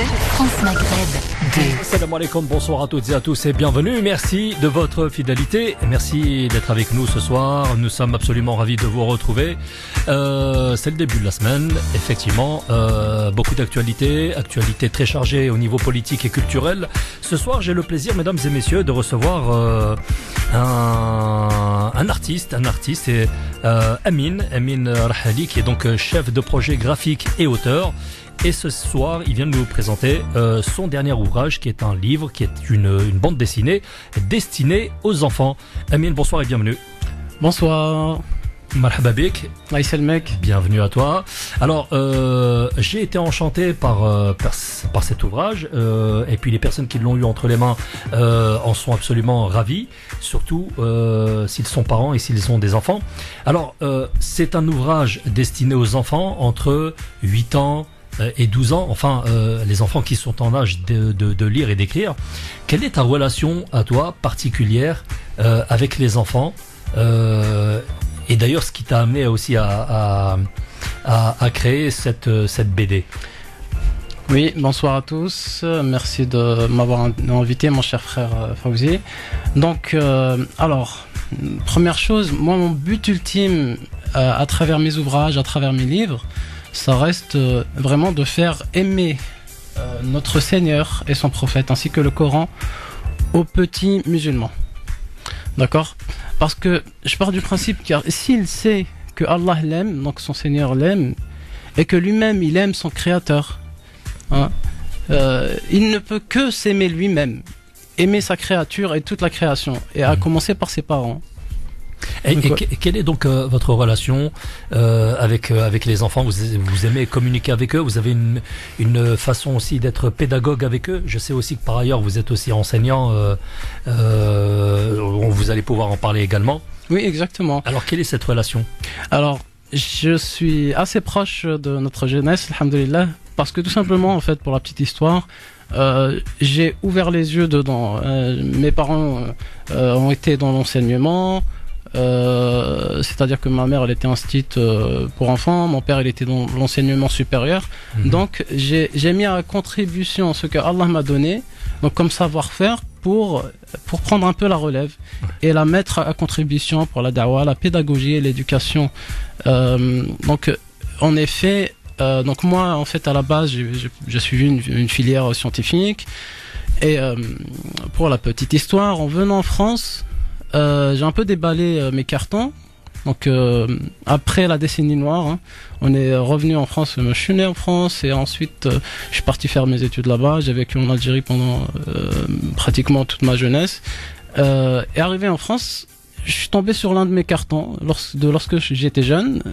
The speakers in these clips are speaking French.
France Maghreb 2. Salam alaikum, bonsoir à toutes et à tous et bienvenue. Merci de votre fidélité. Merci d'être avec nous ce soir. Nous sommes absolument ravis de vous retrouver. C'est le début de la semaine. Effectivement, beaucoup d'actualités. Actualités très chargées au niveau politique et culturel. Ce soir, j'ai le plaisir, mesdames et messieurs, de recevoir un artiste. C'est Amin Rahali, qui est donc chef de projet graphique et auteur. Et ce soir, il vient de nous présenter son dernier ouvrage, qui est un livre, qui est une bande dessinée destinée aux enfants. Amin, bonsoir et bienvenue. Bonsoir. Marhaba bik. Aïssel mec. Bienvenue à toi. Alors, j'ai été enchanté par cet ouvrage, et puis les personnes qui l'ont eu entre les mains en sont absolument ravis, surtout s'ils sont parents et s'ils ont des enfants. Alors, c'est un ouvrage destiné aux enfants entre 8 ans et 12 ans, enfin les enfants qui sont en âge de lire et d'écrire. Quelle est ta relation à toi particulière avec les enfants, et d'ailleurs ce qui t'a amené aussi à créer cette BD? Oui, bonsoir à tous. Merci de m'avoir invité, mon cher frère Fawzi. Donc, alors, première chose, moi mon but ultime à travers mes ouvrages, à travers mes livres, ça reste vraiment de faire aimer notre Seigneur et son prophète, ainsi que le Coran, aux petits musulmans. D'accord ? Parce que je pars du principe que s'il sait que Allah l'aime, donc son Seigneur l'aime, et que lui-même il aime son Créateur, hein, il ne peut que s'aimer lui-même, aimer sa créature et toute la création, et à commencer par ses parents. Et quelle est donc votre relation avec les enfants? Vous aimez communiquer avec eux? Vous avez une façon aussi d'être pédagogue avec eux? Je sais aussi que par ailleurs vous êtes aussi enseignant. Vous allez pouvoir en parler également. Oui, exactement. Alors quelle est cette relation? Alors je suis assez proche de notre jeunesse, alhamdoulilah, parce que tout simplement, en fait, pour la petite histoire, j'ai ouvert les yeux dedans. Mes parents ont été dans l'enseignement. C'est-à-dire que ma mère elle était instite pour enfants, mon père il était dans l'enseignement supérieur. Donc j'ai mis à contribution ce que Allah m'a donné, donc comme savoir-faire, pour prendre un peu la relève et la mettre à contribution pour la da'wa, la pédagogie et l'éducation. Donc en effet, donc moi en fait à la base j'ai suivi une filière scientifique, et pour la petite histoire, en venant en France, j'ai un peu déballé mes cartons. Donc après la décennie noire, hein, on est revenu en France. Je suis né en France et ensuite je suis parti faire mes études là-bas. J'ai vécu en Algérie pendant pratiquement toute ma jeunesse. Et arrivé en France, je suis tombé sur l'un de mes cartons lorsque j'étais jeune.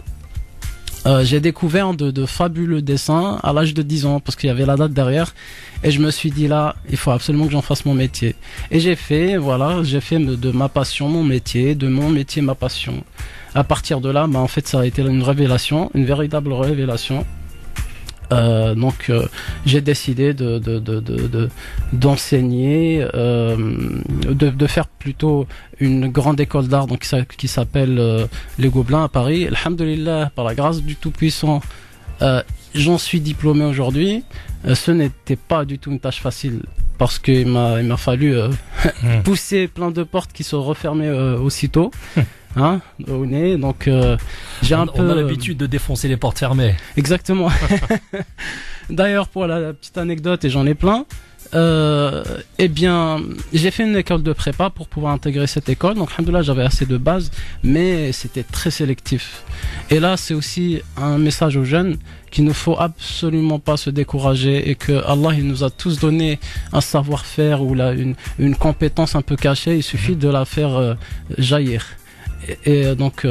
J'ai découvert de fabuleux dessins à l'âge de 10 ans, parce qu'il y avait la date derrière, et je me suis dit là, il faut absolument que j'en fasse mon métier. Et j'ai fait de ma passion mon métier, de mon métier ma passion. À partir de là, en fait, ça a été une révélation, une véritable révélation. Donc j'ai décidé d'enseigner, de faire plutôt une grande école d'art, donc qui s'appelle les Gobelins à Paris. Alhamdulillah, par la grâce du Tout-Puissant, j'en suis diplômé aujourd'hui. Ce n'était pas du tout une tâche facile, parce qu'il m'a fallu pousser plein de portes qui se refermaient aussitôt. Hein, au nez, donc j'ai on a l'habitude de défoncer les portes fermées. Exactement. D'ailleurs, pour la petite anecdote, et j'en ai plein, eh bien, j'ai fait une école de prépa pour pouvoir intégrer cette école. Donc, alhamdoulilah, j'avais assez de base, mais c'était très sélectif. Et là, c'est aussi un message aux jeunes qu'il ne faut absolument pas se décourager, et que Allah il nous a tous donné un savoir-faire ou une compétence un peu cachée. Il suffit de la faire jaillir. Et donc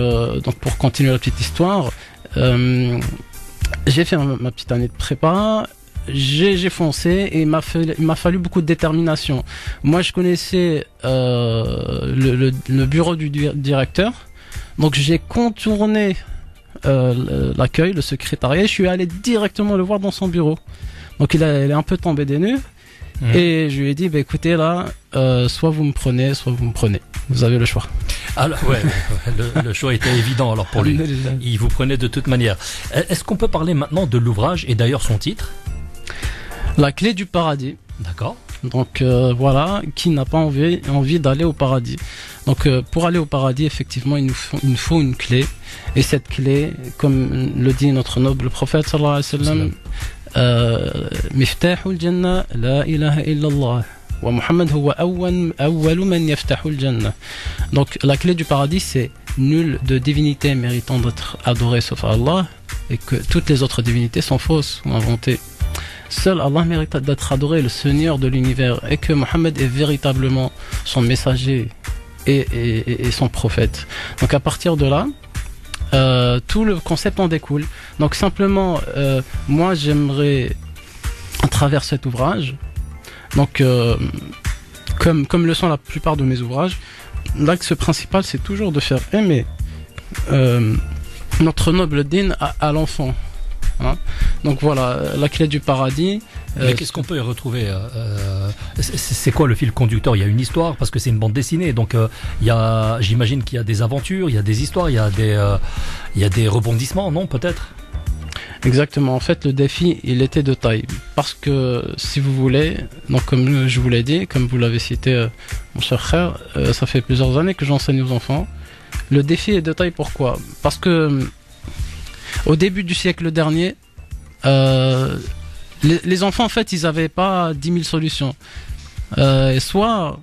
pour continuer la petite histoire, j'ai fait ma petite année de prépa, j'ai foncé, et il m'a fallu beaucoup de détermination. Moi je connaissais le bureau du directeur, donc j'ai contourné l'accueil, le secrétariat, je suis allé directement le voir dans son bureau. Donc il est un peu tombé des nues. Et je lui ai dit, écoutez là, soit vous me prenez, soit vous me prenez. Vous avez le choix. Alors, le choix était évident alors pour lui. Il vous prenait de toute manière. Est-ce qu'on peut parler maintenant de l'ouvrage et d'ailleurs son titre? La clé du paradis. D'accord. Donc voilà, qui n'a pas envie d'aller au paradis. Donc pour aller au paradis, effectivement, il nous faut une clé. Et cette clé, comme le dit notre noble prophète sallallahu alayhi wa sallam, Miftahul Jannah, la ilaha illallah. Wa Muhammad huwa awwalu man yaftahul Jannah. Donc la clé du paradis, c'est nulle de divinité méritant d'être adorée sauf Allah, et que toutes les autres divinités sont fausses ou inventées. Seul Allah mérite d'être adoré, le Seigneur de l'univers, et que Mohammed est véritablement son messager et son prophète. Donc à partir de là, tout le concept en découle. Donc simplement, moi j'aimerais, à travers cet ouvrage, donc comme le sont la plupart de mes ouvrages, l'axe principal c'est toujours de faire aimer notre noble dîn à l'enfant. Hein. Donc voilà, la clé du paradis. Mais qu'est-ce qu'on peut y retrouver c'est quoi le fil conducteur? Il y a une histoire, parce que c'est une bande dessinée, donc j'imagine qu'il y a des aventures, il y a des histoires, il y a des rebondissements, non, peut-être? Exactement, en fait le défi il était de taille, parce que si vous voulez, donc comme je vous l'ai dit, comme vous l'avez cité mon cher frère, ça fait plusieurs années que j'enseigne aux enfants. Le défi est de taille, pourquoi? Parce que au début du siècle dernier, les enfants, en fait, ils n'avaient pas 10 000 solutions. Soit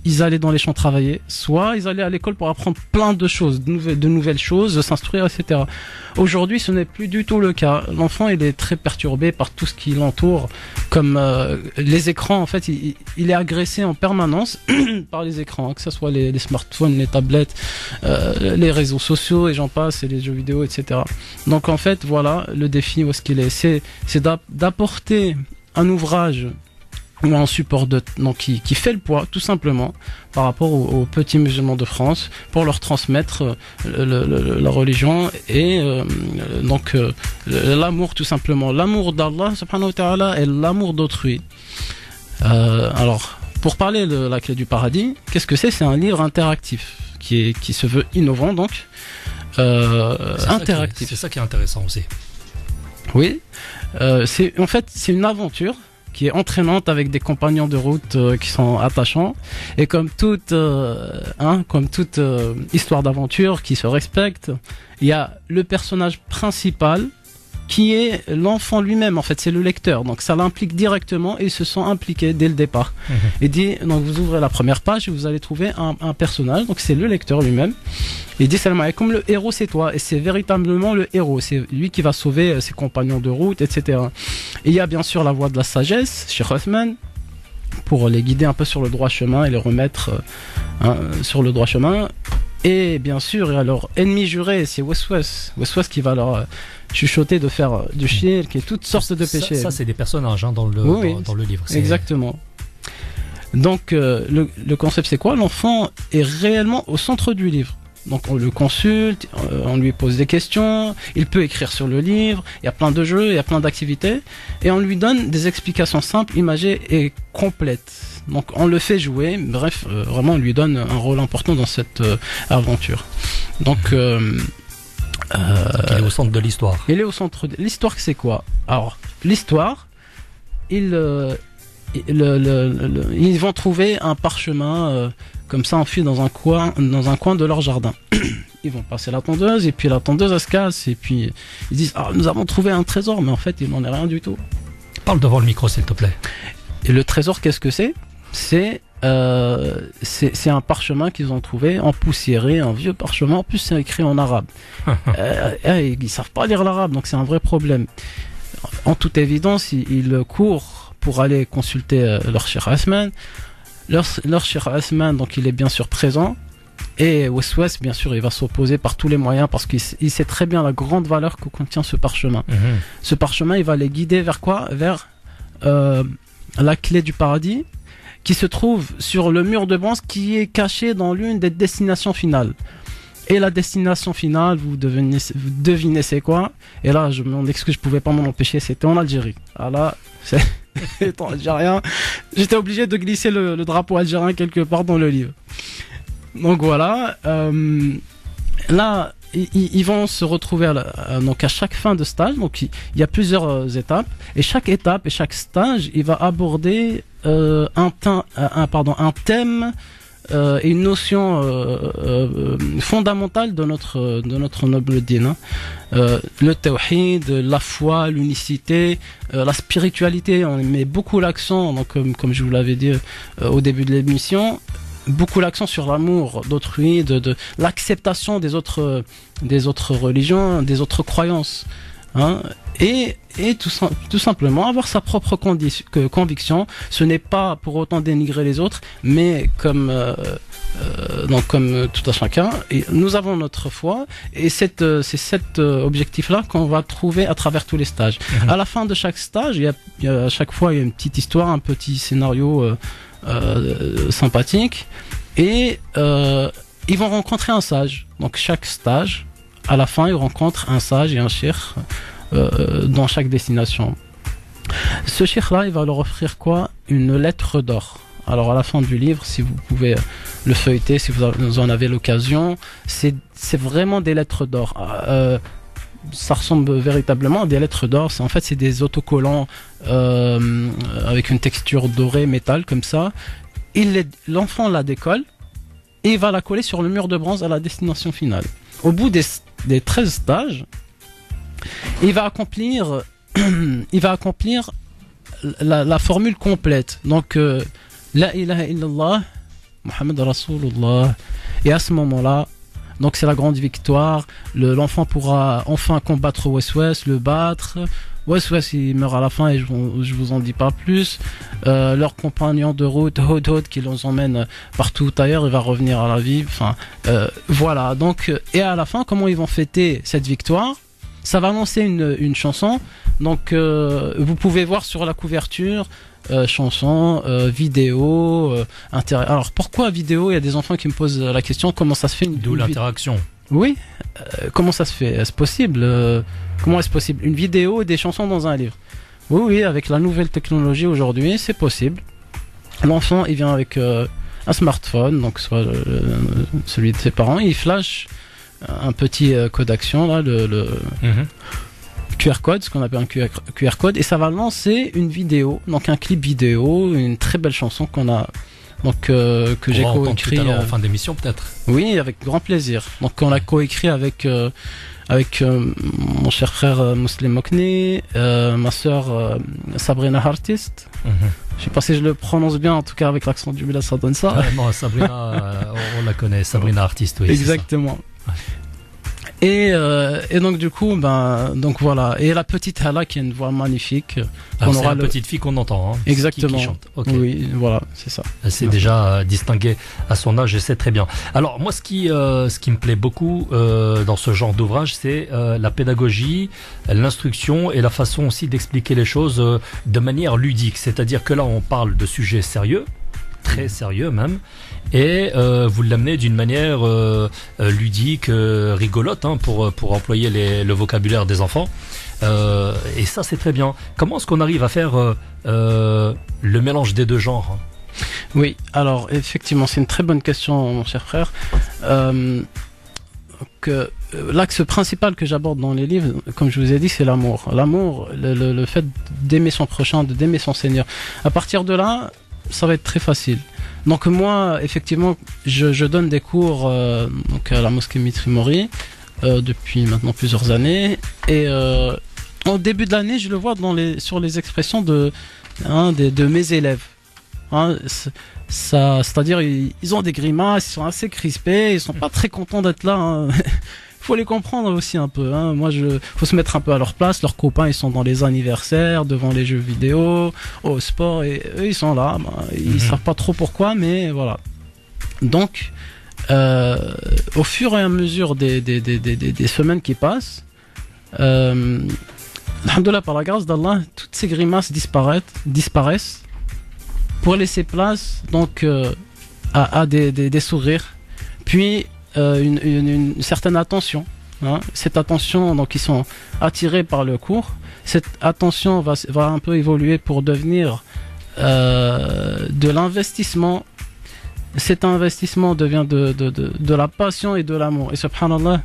ils allaient dans les champs travailler, soit ils allaient à l'école pour apprendre plein de choses, de nouvelles choses, s'instruire, etc. Aujourd'hui, ce n'est plus du tout le cas. L'enfant, il est très perturbé par tout ce qui l'entoure, comme les écrans. En fait, il est agressé en permanence par les écrans, hein, que ce soit les smartphones, les tablettes, les réseaux sociaux, et j'en passe, et les jeux vidéo, etc. Donc, en fait, voilà, le défi, où est-ce qu'il est? C'est d'apporter un ouvrage ou un support donc qui fait le poids, tout simplement, par rapport aux petits musulmans de France, pour leur transmettre la religion et donc l'amour, tout simplement, l'amour d'Allah subhanahu wa ta'ala et l'amour d'autrui. Alors, pour parler de la clé du paradis, qu'est-ce que c'est? C'est un livre interactif qui se veut innovant, donc interactif. C'est ça qui est intéressant aussi. Oui, c'est une aventure qui est entraînante, avec des compagnons de route qui sont attachants, et comme toute histoire d'aventure qui se respecte, il y a le personnage principal qui est l'enfant lui-même. En fait, c'est le lecteur, donc ça l'implique directement, et il se sent impliqué dès le départ. Il dit, donc vous ouvrez la première page et vous allez trouver un personnage, donc c'est le lecteur lui-même. Il dit salam alaikum, le héros c'est toi, et c'est véritablement le héros, c'est lui qui va sauver ses compagnons de route, etc. Et il y a bien sûr la voix de la sagesse, Cheikh Othman, pour les guider un peu sur le droit chemin et les remettre sur le droit chemin. Et bien sûr, il y a leur ennemi juré, c'est Waswas qui va leur chuchoter de faire du shirk et toutes sortes de péchés. Ça c'est des personnages, hein, dans le livre. Exactement. Donc le concept c'est quoi? L'enfant est réellement au centre du livre. Donc on le consulte, on lui pose des questions, il peut écrire sur le livre, il y a plein de jeux, il y a plein d'activités, et on lui donne des explications simples, imagées et complètes. Donc on le fait jouer, bref, vraiment on lui donne un rôle important dans cette aventure. Donc il est au centre de l'histoire. Il est au centre de l'histoire, c'est quoi? Alors l'histoire, ils vont trouver un parchemin comme ça enfui dans un coin de leur jardin. Ils vont passer la tondeuse, et puis la tondeuse elle se casse, et puis ils disent nous avons trouvé un trésor, mais en fait il n'en est rien du tout. Parle devant le micro s'il te plaît. Et le trésor, qu'est-ce que c'est? C'est un parchemin qu'ils ont trouvé empoussiéré, un vieux parchemin, en plus c'est écrit en arabe. Ils savent pas lire l'arabe, donc c'est un vrai problème. En toute évidence, ils courent pour aller consulter leur Cheikh Othman. Leur Cheikh Othman, donc il est bien sûr présent, et Waswas, bien sûr, il va s'opposer par tous les moyens, parce qu'il sait très bien la grande valeur que contient ce parchemin. Ce parchemin, il va les guider vers quoi? Vers la clé du paradis, qui se trouve sur le mur de bronze, qui est caché dans l'une des destinations finales. Et la destination finale, vous devinez c'est quoi? Et là, je m'en excuse, je pouvais pas m'en empêcher, c'était en Algérie. Ah là, c'est étant algérien, j'étais obligé de glisser le drapeau algérien quelque part dans le livre. Donc voilà, là, ils vont se retrouver donc à chaque fin de stage. Donc il y a plusieurs étapes, et chaque étape et chaque stage, il va aborder un thème et une notion fondamentale de notre noble din. Le tawhid, la foi, l'unicité, la spiritualité. On met beaucoup l'accent, donc comme je vous l'avais dit au début de l'émission, beaucoup l'accent sur l'amour d'autrui, de l'acceptation des autres religions, des autres croyances, hein, et tout simplement avoir sa propre conviction. Ce n'est pas pour autant dénigrer les autres, mais comme tout à chacun, et nous avons notre foi, et c'est cet objectif-là qu'on va trouver à travers tous les stages. À la fin de chaque stage, il y a à chaque fois il y a une petite histoire, un petit scénario sympathique, et ils vont rencontrer un sage. Donc chaque stage, à la fin, ils rencontrent un sage et un cheikh dans chaque destination. Ce cheikh-là, il va leur offrir quoi? Une lettre d'or. Alors à la fin du livre, si vous pouvez le feuilleter, si vous en avez l'occasion, c'est vraiment des lettres d'or. Ça ressemble véritablement à des lettres d'or. En fait, c'est des autocollants avec une texture dorée, métal, comme ça. L'enfant la décolle et il va la coller sur le mur de bronze à la destination finale. Au bout des 13 stages, il va accomplir la formule complète. Donc, La ilaha illallah, Muhammad Rasulullah. Et à ce moment-là, donc c'est la grande victoire. L'enfant pourra enfin combattre Weswes, le battre. Weswes, il meurt à la fin et je vous en dis pas plus. Leur compagnon de route, Hod, qui les emmène partout ailleurs, il va revenir à la vie. Enfin, voilà. Donc, et à la fin, comment ils vont fêter cette victoire? Ça va lancer une chanson. Donc, vous pouvez voir sur la couverture. Chanson, vidéo, alors pourquoi vidéo? Il y a des enfants qui me posent la question, comment ça se fait d'où l'interaction. Oui, comment ça se fait? Est-ce possible? Comment est-ce possible? Une vidéo et des chansons dans un livre? Oui, avec la nouvelle technologie aujourd'hui, c'est possible. L'enfant, il vient avec un smartphone, donc soit celui de ses parents, il flash un petit code d'action, là, QR code, ce qu'on appelle un QR code, et ça va lancer une vidéo, donc un clip vidéo, une très belle chanson qu'on a, donc que j'ai coécrit en fin d'émission peut-être. Oui, avec grand plaisir. Donc on l'a coécrit avec mon cher frère Muslim Mokni, ma sœur Sabrina Artist. Je sais pas si je le prononce bien, en tout cas avec l'accent du Mila, ça donne ça. Non, Sabrina, on la connaît, Sabrina Artist, oui. Exactement. Et donc du coup, donc voilà. Et la petite Hala qui a une voix magnifique. Alors c'est la petite fille qu'on entend. Hein, exactement. Qui chante. Okay. Oui, voilà, c'est ça. Elle s'est déjà distinguée à son âge, et c'est très bien. Alors moi, ce qui me plaît beaucoup dans ce genre d'ouvrage, c'est la pédagogie, l'instruction et la façon aussi d'expliquer les choses de manière ludique. C'est-à-dire que là, on parle de sujets sérieux, très sérieux même. Et vous l'amenez d'une manière ludique, rigolote, hein, pour employer le vocabulaire des enfants. Et ça, c'est très bien. Comment est-ce qu'on arrive à faire le mélange des deux genres, hein? Oui, alors effectivement, c'est une très bonne question, mon cher frère. L'axe principal que j'aborde dans les livres, comme je vous ai dit, c'est l'amour. L'amour, le fait d'aimer son prochain, d'aimer son Seigneur. À partir de là, ça va être très facile. Donc moi, effectivement, je donne des cours donc à la mosquée Mitri Mori depuis maintenant plusieurs années. Et au début de l'année, je le vois sur les expressions de mes élèves. Hein, c'est-à-dire, ils ont des grimaces, ils sont assez crispés, ils sont pas très contents d'être là. Hein. Faut les comprendre aussi un peu. Hein. Faut se mettre un peu à leur place. Leurs copains, ils sont dans les anniversaires, devant les jeux vidéo, au sport, et eux, ils sont là. Ils savent pas trop pourquoi, mais voilà. Donc, au fur et à mesure des semaines qui passent, alhamdoulilah, par la grâce d'Allah, toutes ces grimaces disparaissent pour laisser place donc à des sourires, puis une certaine attention. Hein. Cette attention, donc ils sont attirés par le cours. Cette attention va un peu évoluer pour devenir de l'investissement. Cet investissement devient de la passion et de l'amour. Et subhanallah,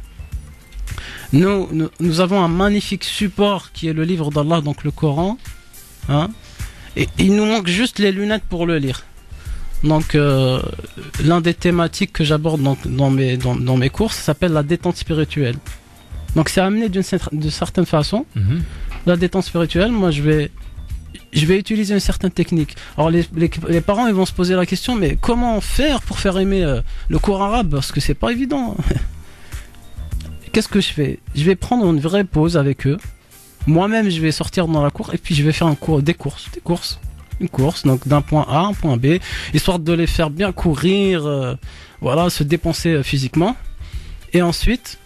Nous avons un magnifique support qui est le livre d'Allah, donc le Coran. Hein, et il nous manque juste les lunettes pour le lire. Donc, l'un des thématiques que j'aborde dans mes cours, ça s'appelle la détente spirituelle. Donc, c'est amené de certaine façon. Mhm. La détente spirituelle, moi, je vais utiliser une certaine technique. Alors, les parents, ils vont se poser la question, mais comment faire pour faire aimer le cours arabe? Parce que c'est pas évident. Qu'est-ce que je fais? Je vais prendre une vraie pause avec eux. Moi-même, je vais sortir dans la cour et puis je vais faire une course, donc d'un point A à un point B, histoire de les faire bien courir, voilà, se dépenser physiquement. Et ensuite,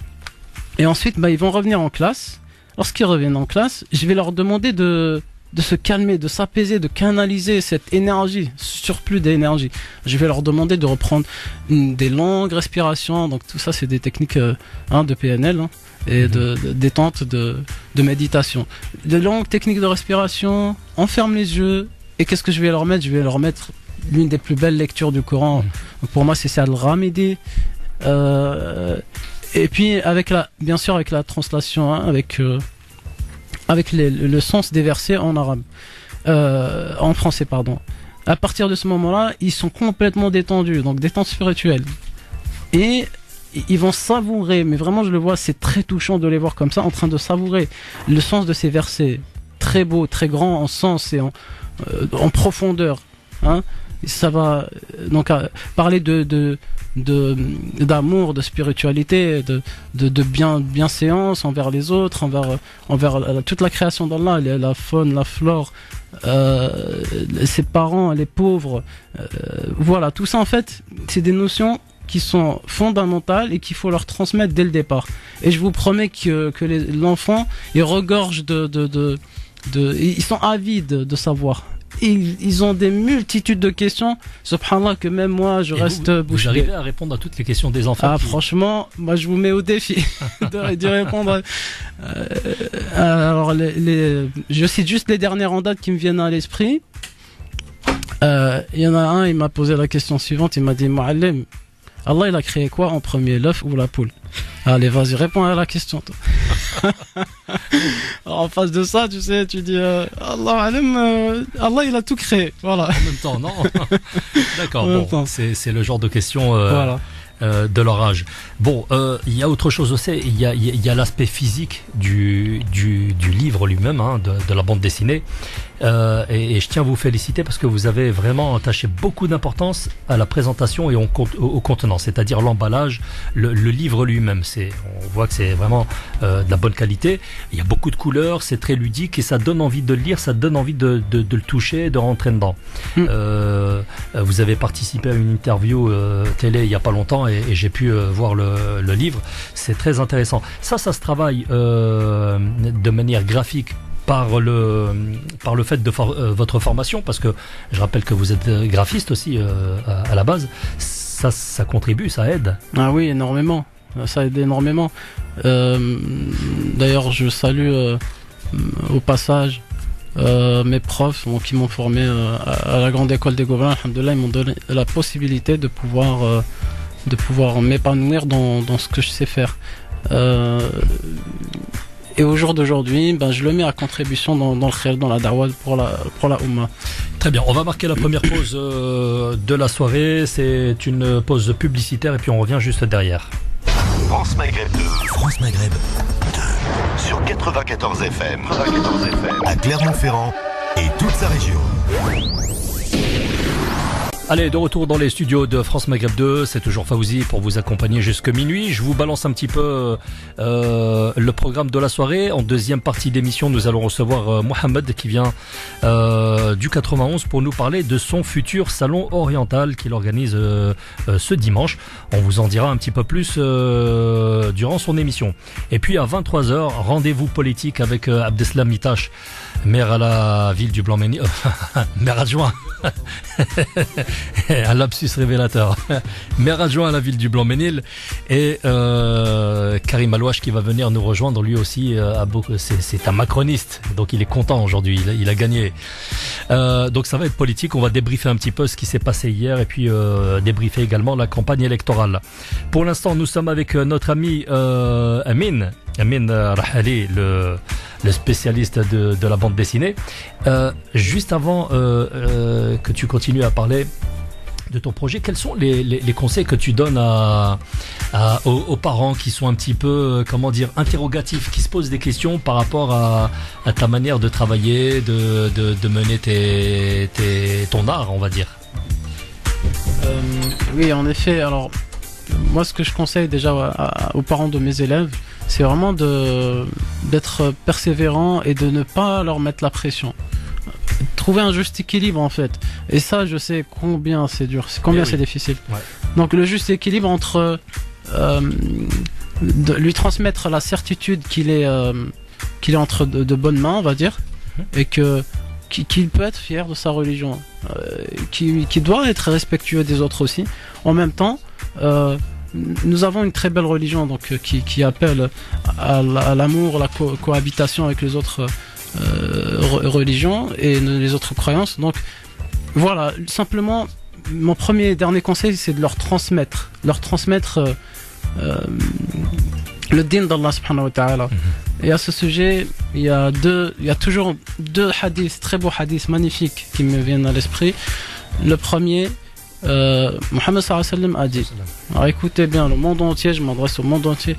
bah, ils vont revenir en classe. Lorsqu'ils reviennent en classe, je vais leur demander de se calmer, de s'apaiser, de canaliser cette énergie, surplus d'énergie. Je vais leur demander de reprendre des longues respirations. Donc tout ça, c'est des techniques de PNL et de détente, de méditation. De longues techniques de respiration, on ferme les yeux. Et qu'est-ce que je vais leur mettre? Je vais leur mettre l'une des plus belles lectures du Coran. Donc pour moi, c'est Saad al-Ghamidi. Et puis bien sûr avec la translation, avec le sens des versets en arabe, en français pardon. À partir de ce moment-là, ils sont complètement détendus, donc détente spirituelle. Et ils vont savourer, mais vraiment je le vois, c'est très touchant de les voir comme ça, en train de savourer le sens de ces versets, très beau, très grand en sens et en profondeur. Hein. Ça va donc parler d'amour, de spiritualité, de bienséance envers les autres, envers toute la création d'Allah, la faune, la flore, ses parents, les pauvres. Voilà, tout ça en fait, c'est des notions qui sont fondamentales et qu'il faut leur transmettre dès le départ. Et je vous promets que l'enfant, il regorge ils sont avides de savoir. Ils ont des multitudes de questions, subhanallah, que même moi je reste bouche bée. Vous arrivez à répondre à toutes les questions des enfants? Franchement, moi je vous mets au défi de répondre. Alors, je cite juste les dernières en date qui me viennent à l'esprit. Il y en a un, il m'a posé la question suivante, il m'a dit: Mouallim, Allah il a créé quoi en premier, l'œuf ou la poule? Allez, vas-y, réponds à la question, toi. Alors, en face de ça, tu sais, tu dis Allah il a tout créé, voilà. En même temps, non? D'accord, bon, c'est le genre de question voilà. De leur âge. Bon, il y a autre chose aussi, il y a l'aspect physique du livre lui-même, hein, de la bande dessinée. Et je tiens à vous féliciter parce que vous avez vraiment attaché beaucoup d'importance à la présentation et au contenant, c'est-à-dire l'emballage, le livre lui-même. On voit que c'est vraiment de la bonne qualité. Il y a beaucoup de couleurs, c'est très ludique et ça donne envie de le lire, ça donne envie de le toucher, de rentrer dedans. Vous avez participé à une interview télé il y a pas longtemps et j'ai pu voir le livre. C'est très intéressant. Ça se travaille de manière graphique par le fait de votre formation, parce que je rappelle que vous êtes graphiste aussi à la base. Ça contribue, ça aide. Ah oui, énormément. Ça aide énormément. D'ailleurs, je salue au passage mes profs qui m'ont formé à la grande école des Gobelins. Alhamdoulilah, ils m'ont donné la possibilité de pouvoir m'épanouir dans ce que je sais faire. Et au jour d'aujourd'hui, je le mets à contribution dans le khayr, dans la da'wah pour la Ummah. Très bien, on va marquer la première pause de la soirée. C'est une pause publicitaire et puis on revient juste derrière. France Maghreb 2. France Maghreb 2. Sur 94 FM. À Clermont-Ferrand et toute sa région. Allez, de retour dans les studios de France Maghreb 2, c'est toujours Fawzi pour vous accompagner jusqu'à minuit. Je vous balance un petit peu le programme de la soirée. En deuxième partie d'émission, nous allons recevoir Mohamed qui vient du 91 pour nous parler de son futur salon oriental qu'il organise ce dimanche. On vous en dira un petit peu plus durant son émission. Et puis à 23h, rendez-vous politique avec Abdeslam Mitache, maire à la ville du Blanc-Ménil, maire adjoint. Un lapsus révélateur. Maire adjoint à la ville du Blanc-Ménil et Karim Alouache qui va venir nous rejoindre lui aussi. C'est un macroniste, donc il est content aujourd'hui, il a gagné. Donc ça va être politique, on va débriefer un petit peu ce qui s'est passé hier et puis débriefer également la campagne électorale. Pour l'instant, nous sommes avec notre ami Amine Amin Rahali, le spécialiste de la bande dessinée. Juste avant que tu continues à parler de ton projet, quels sont les conseils que tu donnes aux parents qui sont un petit peu, comment dire, interrogatifs, qui se posent des questions par rapport à ta manière de travailler, de mener ton art, on va dire? Oui, en effet. Alors, moi, ce que je conseille déjà aux parents de mes élèves, c'est vraiment d'être persévérant et de ne pas leur mettre la pression. Trouver un juste équilibre, en fait. Et ça, je sais combien c'est dur, combien c'est difficile. Ouais. Donc, le juste équilibre entre de lui transmettre la certitude qu'il est entre de bonnes mains, on va dire, et qu'il peut être fier de sa religion, qu'il doit être respectueux des autres aussi. En même temps, nous avons une très belle religion donc qui appelle à l'amour, la cohabitation avec les autres religions et les autres croyances. Donc voilà, simplement mon premier et dernier conseil, c'est de leur transmettre le din d'Allah subhanahu wa ta'ala. Et à ce sujet, il y a toujours deux hadiths, très beaux hadiths magnifiques qui me viennent à l'esprit. Le premier, Mohammed sallallahu alayhi wa sallam a dit, alors écoutez bien, le monde entier, je m'adresse au monde entier,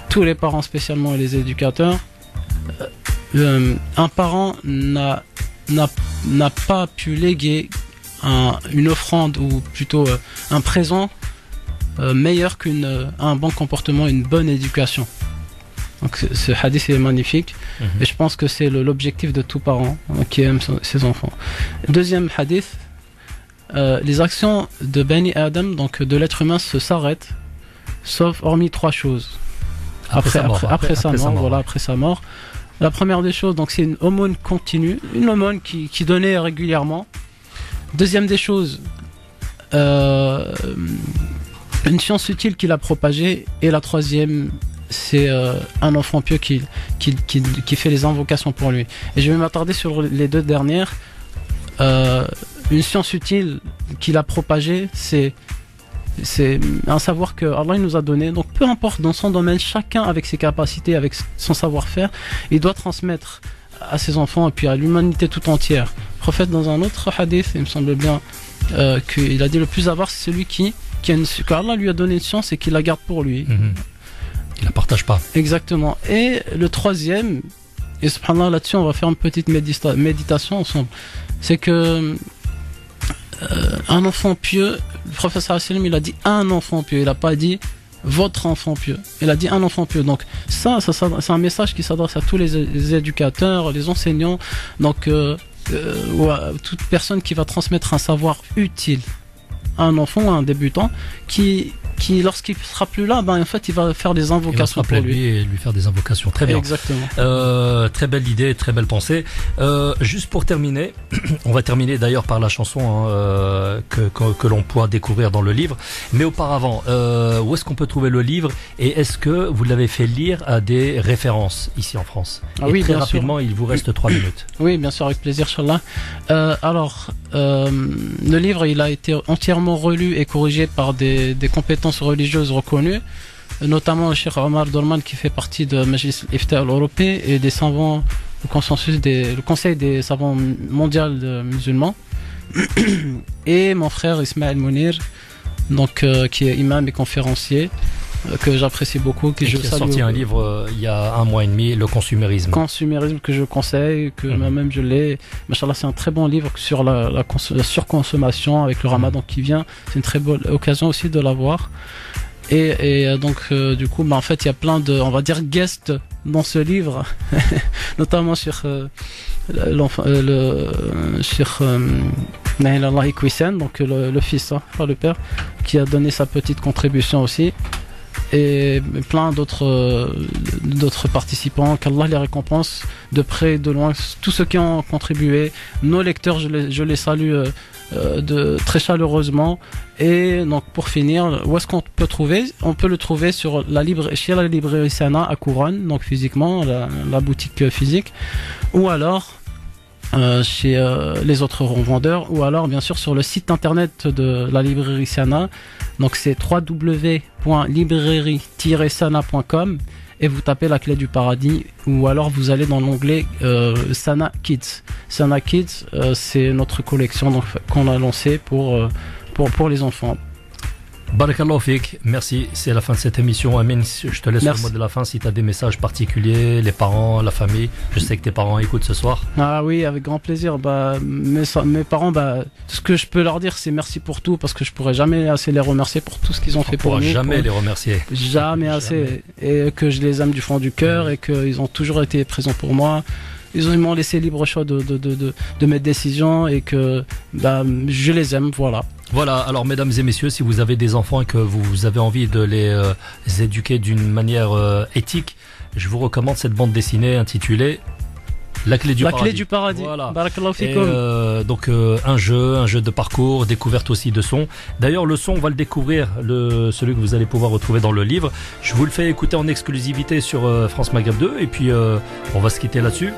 tous les parents spécialement et les éducateurs, un parent n'a pas pu léguer une offrande ou plutôt un présent meilleur qu'un bon comportement, une bonne éducation. Donc ce hadith est magnifique et je pense que c'est l'objectif de tout parent qui aime ses enfants. Deuxième hadith, les actions de Bani Adam, donc de l'être humain, s'arrêtent sauf hormis trois choses. Après sa mort. La première des choses, donc c'est une aumône continue, une aumône qui donnait régulièrement. Deuxième des choses, une science utile qu'il a propagée. Et la troisième, c'est un enfant pieux qui fait les invocations pour lui. Et je vais m'attarder sur les deux dernières. Une science utile qu'il a propagée, c'est un savoir que Allah nous a donné. Donc peu importe dans son domaine, chacun avec ses capacités, avec son savoir-faire, il doit transmettre à ses enfants et puis à l'humanité tout entière. Le prophète, dans un autre hadith, il me semble bien qu'il a dit le plus avare, c'est celui qu'Allah lui a donné une science et qui la garde pour lui. Il la partage pas. Exactement. Et le troisième, et subhanallah, là-dessus on va faire une petite méditation ensemble, c'est que un enfant pieux, le prophète sallallahu alayhi wa sallam, il a dit un enfant pieux, il n'a pas dit votre enfant pieux, il a dit un enfant pieux. Donc ça c'est un message qui s'adresse à tous les éducateurs, les enseignants, donc ou à toute personne qui va transmettre un savoir utile à un enfant ou à un débutant qui lorsqu'il sera plus là, en fait il va faire des invocations pour lui et lui faire des invocations. Très bien. Exactement. Très belle idée, très belle pensée. Juste pour terminer, on va terminer d'ailleurs par la chanson que l'on pourra découvrir dans le livre. Mais auparavant, où est-ce qu'on peut trouver le livre et est-ce que vous l'avez fait lire à des références ici en France? Oui, très bien rapidement, sûr. Il vous reste 3 minutes. Oui, bien sûr, avec plaisir, Inch'Allah. Le livre, il a été entièrement relu et corrigé par des compétences religieuses reconnues, notamment le Cheikh Omar Dorman qui fait partie de Majlis al-Ifta al-Européen et des savants, le Conseil des savants mondial musulmans, et mon frère Ismaël Mounir, donc qui est imam et conférencier, que j'apprécie beaucoup, qui a sorti un livre il y a 1 mois et demi, Le consumérisme. Consumérisme, que je conseille, que moi-même je l'ai. Machallah, c'est un très bon livre sur la surconsommation avec le Ramadan qui vient. C'est une très bonne occasion aussi de l'avoir. Et donc du coup, en fait, il y a plein de, on va dire, guests dans ce livre, notamment sur le Cheikh Nahil Allah Iqwisen, donc le fils, pas le père, qui a donné sa petite contribution aussi. Et plein d'autres participants, qu'Allah les récompense de près et de loin, tous ceux qui ont contribué, nos lecteurs, je les salue très chaleureusement. Et donc pour finir, où est-ce qu'on peut trouver? On peut le trouver chez la librairie Sana à Couronne, donc physiquement, la boutique physique, ou alors chez les autres revendeurs, ou alors bien sûr sur le site internet de la librairie Sana. Donc c'est www.librairie-sana.com et vous tapez la clé du paradis, ou alors vous allez dans l'onglet Sana Kids. Sana Kids, c'est notre collection donc, qu'on a lancée pour les enfants. Barakallahu fik, merci, c'est la fin de cette émission. Amine, je te laisse le mot de la fin si tu as des messages particuliers, les parents, la famille. Je sais que tes parents écoutent ce soir. Ah oui, avec grand plaisir. Mes parents, ce que je peux leur dire, c'est merci pour tout, parce que je pourrais jamais assez les remercier pour tout ce qu'ils ont fait pour nous. Jamais les remercier. Jamais assez. Et que je les aime du fond du cœur et qu'ils ont toujours été présents pour moi. Ils m'ont laissé libre choix de mes décisions et que je les aime, voilà. Voilà, alors mesdames et messieurs, si vous avez des enfants et que vous avez envie de les éduquer d'une manière éthique, je vous recommande cette bande dessinée intitulée La clé du paradis. La clé du paradis. Voilà. Barakallahu fikoum. Donc un jeu de parcours, découverte aussi de son. D'ailleurs le son, on va le découvrir, celui que vous allez pouvoir retrouver dans le livre. Je vous le fais écouter en exclusivité sur France Maghreb 2 et puis on va se quitter là-dessus.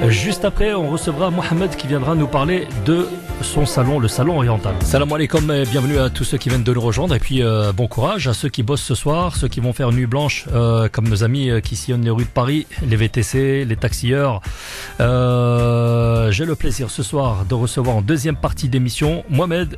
Juste après, on recevra Mohamed qui viendra nous parler de son salon, le salon oriental. Salam alaikum et bienvenue à tous ceux qui viennent de nous rejoindre. Et puis bon courage à ceux qui bossent ce soir, ceux qui vont faire nuit blanche, comme nos amis qui sillonnent les rues de Paris, les VTC, les taxieurs. J'ai le plaisir ce soir de recevoir en deuxième partie d'émission Mohamed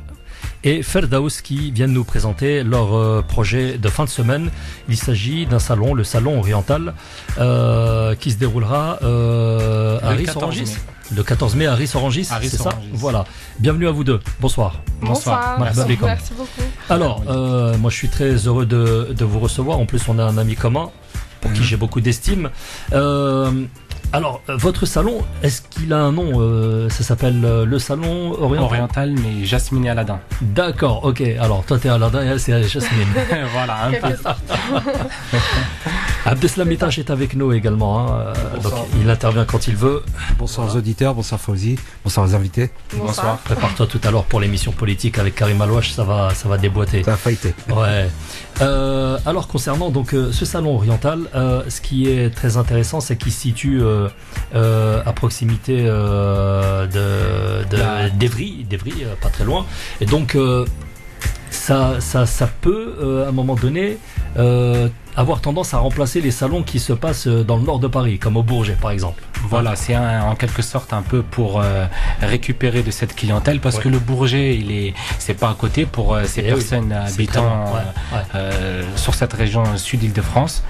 et Ferdaous qui viennent nous présenter leur projet de fin de semaine. Il s'agit d'un salon, le salon oriental, qui se déroulera à Ris-Orangis. Le 14 mai à Ris-Orangis, c'est ça ? Voilà. Bienvenue à vous deux. Bonsoir. Bonsoir. Merci beaucoup. Alors, moi je suis très heureux de vous recevoir. En plus, on a un ami commun pour qui j'ai beaucoup d'estime. Alors, votre salon, est-ce qu'il a un nom ça s'appelle le salon oriental, mais Jasmine et Aladdin. D'accord, ok. Alors, toi, t'es Aladdin et elle, c'est Jasmine. Voilà, un peu. Abdeslam Itache est avec nous également. Donc, il intervient quand il veut. Bonsoir aux auditeurs, bonsoir Fauzi, bonsoir aux invités. Bonsoir. Prépare-toi tout à l'heure pour l'émission politique avec Karim Alouache, ça va déboîter. Ça va fighter. Ouais. Alors, concernant donc ce salon oriental, ce qui est très intéressant, c'est qu'il se situe à proximité d'Evry, pas très loin. Et donc, ça peut, à un moment donné, avoir tendance à remplacer les salons qui se passent dans le nord de Paris, comme au Bourget par exemple. Voilà, c'est en quelque sorte un peu pour récupérer de cette clientèle, parce que le Bourget, c'est pas à côté pour ces personnes habitant sur cette région sud Île-de-France.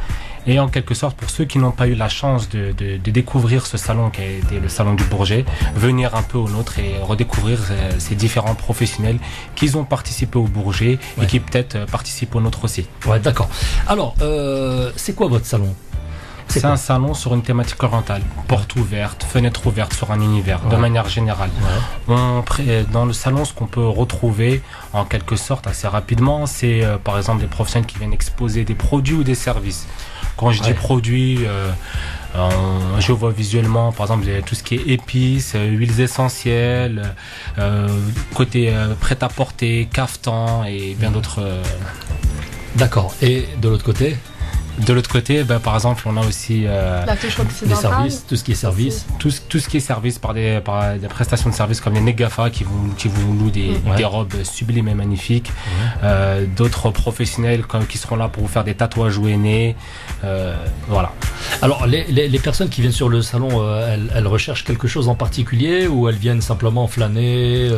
Et en quelque sorte, pour ceux qui n'ont pas eu la chance de découvrir ce salon qui a été le salon du Bourget, venir un peu au nôtre et redécouvrir ces différents professionnels qui ont participé au Bourget et qui peut-être participent au nôtre aussi. Ouais, d'accord. Alors, c'est quoi votre salon ? C'est un salon sur une thématique orientale, porte ouverte, fenêtre ouverte sur un univers, de manière générale. Dans le salon, ce qu'on peut retrouver en quelque sorte assez rapidement, c'est par exemple des professionnels qui viennent exposer des produits ou des services. Quand je dis produits, je vois visuellement par exemple tout ce qui est épices, huiles essentielles, côté prêt-à-porter, caftan et bien d'autres. D'accord. Et de l'autre côté ? De l'autre côté, par exemple, on a aussi la touche occidentale. Les services, tout ce qui est service. Tout ce qui est service par des prestations de services comme les Negafa qui vous louent des robes sublimes et magnifiques. D'autres professionnels qui seront là pour vous faire des tatouages ou aînés. Voilà. Alors, les personnes qui viennent sur le salon, elles recherchent quelque chose en particulier ou elles viennent simplement flâner,